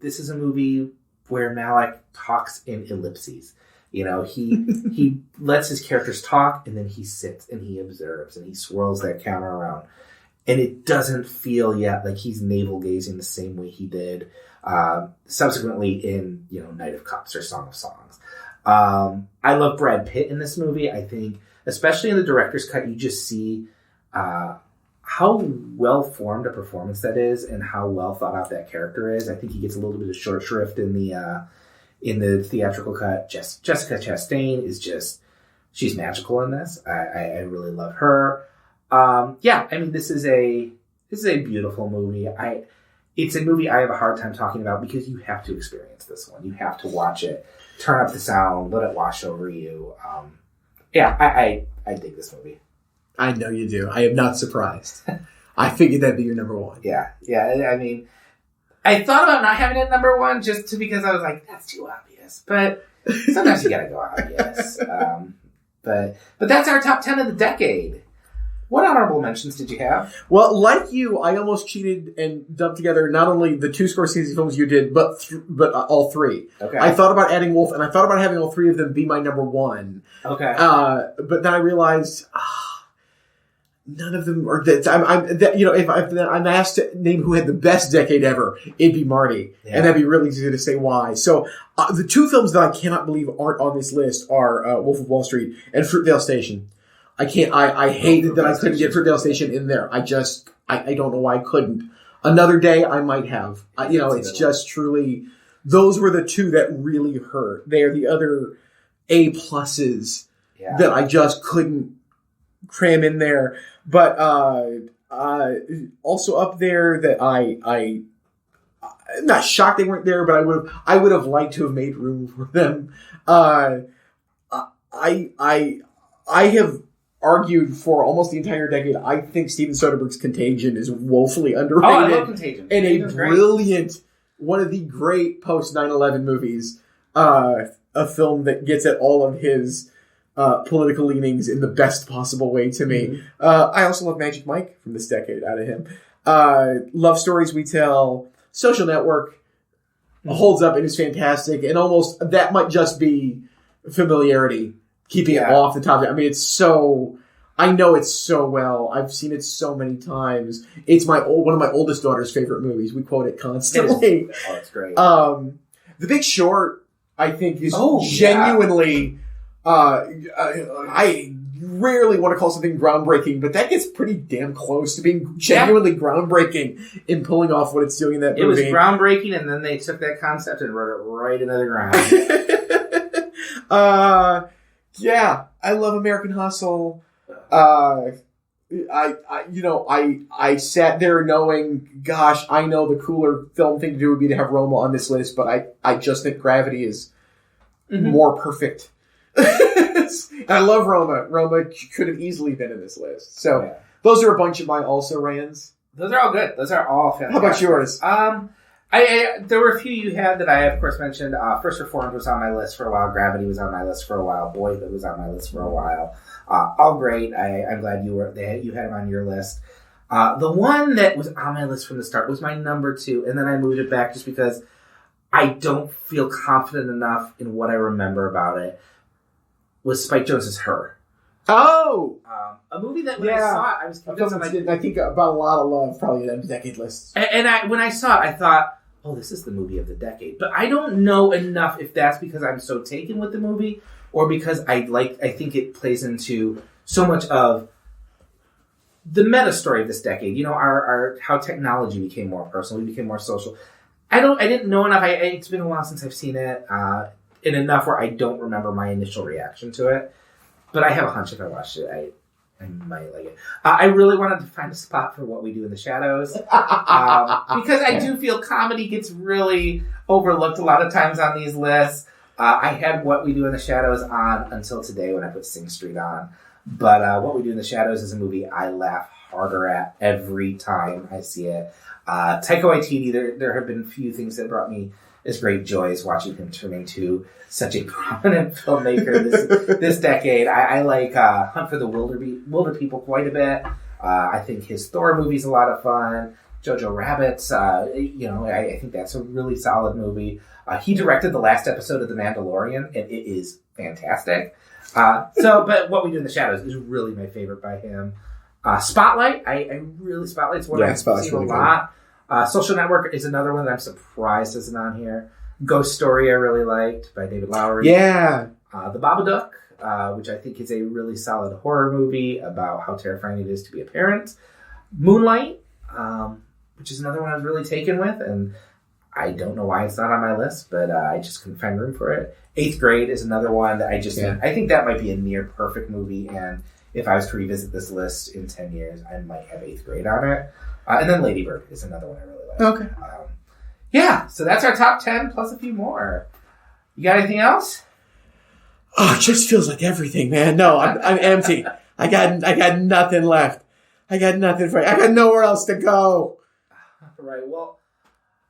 This is a movie where Malick talks in ellipses. He lets his characters talk, and then he sits and he observes and he swirls that camera around. And it doesn't feel yet like he's navel gazing the same way he did subsequently in Night of Cups or Song of Songs. I love Brad Pitt in this movie. I think, especially in the director's cut, you just see how well formed a performance that is and how well thought out that character is. I think he gets a little bit of short shrift in the theatrical cut. Jessica Chastain is she's magical in this. I really love her. This is a beautiful movie. It's a movie I have a hard time talking about because you have to experience this one. You have to watch it, turn up the sound, let it wash over you. I dig this movie. I know you do. I am not surprised. I figured that'd be your number one. Yeah. I mean, I thought about not having it number one just because I was like, that's too obvious. But sometimes you gotta go obvious. But that's our top 10 of the decade. What honorable mentions did you have? Well, like you, I almost cheated and dumped together not only the 2 Scorsese films you did, but all 3. Okay. I thought about adding Wolf, and I thought about having all 3 of them be my number one. Okay. But then I realized none of them are that. If I'm asked to name who had the best decade ever, it'd be Marty, and that'd be really easy to say why. So the 2 films that I cannot believe aren't on this list are Wolf of Wall Street and Fruitvale Station. I can't. I hated that I couldn't get Fruitvale Station in there. I don't know why I couldn't. Another day I might have. It's just truly. Those were the 2 that really hurt. They are the other A pluses that I just couldn't cram in there. But also up there that I'm not shocked they weren't there, but I would have liked to have made room for them. I have argued for almost the entire decade, I think Steven Soderbergh's Contagion is woefully underrated. Oh, I love Contagion. And a Contagion brilliant, one of the great post 9/11 movies. A film that gets at all of his political leanings in the best possible way to me. Mm-hmm. I also love Magic Mike from this decade out of him. Love Stories We Tell, Social Network holds up and is fantastic, and almost that might just be familiarity, keeping it off the top. I mean, it's so... I know it so well. I've seen it so many times. It's one of my oldest daughter's favorite movies. We quote it constantly. It's great. The Big Short, I think, is genuinely... I rarely want to call something groundbreaking, but that gets pretty damn close to being genuinely groundbreaking in pulling off what it's doing in that movie. It was groundbreaking, and then they took that concept and wrote it right into the ground. Yeah, I love American Hustle. I sat there knowing, gosh, I know the cooler film thing to do would be to have Roma on this list, but I just think Gravity is more perfect. I love Roma. Roma could have easily been in this list. So those are a bunch of my also-rans. Those are all good. Those are all fantastic. How about yours? There were a few you had that I, of course, mentioned. First Reformed was on my list for a while. Gravity was on my list for a while. Boyhood was on my list for a while. All great. I'm glad you had them on your list. The one that was on my list from the start was my number 2, and then I moved it back just because I don't feel confident enough in what I remember about it. Was Spike Jonze's Her. Oh! A movie that when I saw it, I was convinced I think about a lot of love, probably in decade lists. And when I saw it, I thought, oh, this is the movie of the decade. But I don't know enough if that's because I'm so taken with the movie or because I think it plays into so much of the meta story of this decade. You know, our how technology became more personal, we became more social. I didn't know enough. It's been a while since I've seen it. And enough where I don't remember my initial reaction to it. But I have a hunch if I watched it, I might like it. I really wanted to find a spot for What We Do in the Shadows. Because I do feel comedy gets really overlooked a lot of times on these lists. I had What We Do in the Shadows on until today when I put Sing Street on. But What We Do in the Shadows is a movie I laugh harder at every time I see it. Taika Waititi, there have been few things that brought me as great joy as watching him turn into such a prominent filmmaker this decade. I like Hunt for the Wilder People quite a bit. I think his Thor movie's a lot of fun. Jojo Rabbit, I think that's a really solid movie. He directed the last episode of The Mandalorian, and it is fantastic. But What We Do in the Shadows is really my favorite by him. Spotlight, Spotlight's one I've seen a lot. Social Network is another one that I'm surprised isn't on here. Ghost Story I really liked by David Lowery. Yeah. The Babadook, which I think is a really solid horror movie about how terrifying it is to be a parent. Moonlight, which is another one I was really taken with, and I don't know why it's not on my list, but I just couldn't find room for it. 8th Grade is another one that I think that might be a near perfect movie, and if I was to revisit this list in 10 years, I might have 8th Grade on it. And then Lady Bird is another one I really like. Okay. So that's our top 10 plus a few more. You got anything else? Oh, it just feels like everything, man. No, I'm empty. I got nothing left. I got nothing for you. I got nowhere else to go. Right. Well,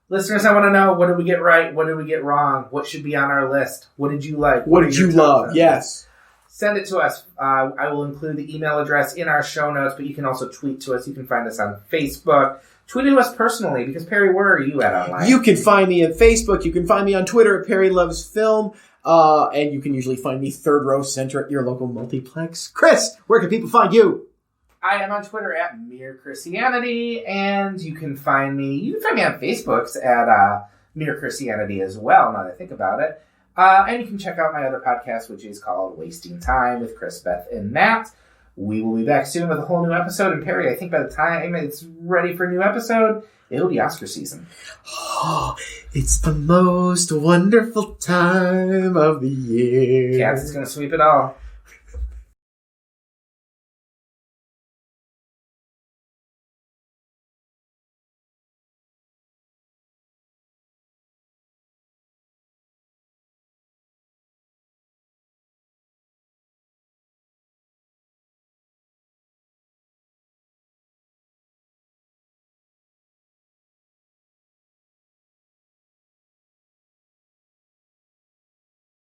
listeners, I want to know, what did we get right? What did we get wrong? What should be on our list? What did you like? What did you love? Yes. Send it to us. I will include the email address in our show notes, but you can also tweet to us. You can find us on Facebook. Tweet to us personally, because Perry, where are you at online? You can find me at Facebook. You can find me on Twitter at Perry Loves Film. And you can usually find me third row center at your local multiplex. Chris, where can people find you? I am on Twitter at Mere Christianity, and you can find me on Facebook at Mere Christianity as well, now that I think about it. And you can check out my other podcast, which is called Wasting Time with Chris, Beth, and Matt. We will be back soon with a whole new episode. And Perry, I think by the time it's ready for a new episode, it'll be Oscar season. Oh, it's the most wonderful time of the year. Cats is going to sweep it all.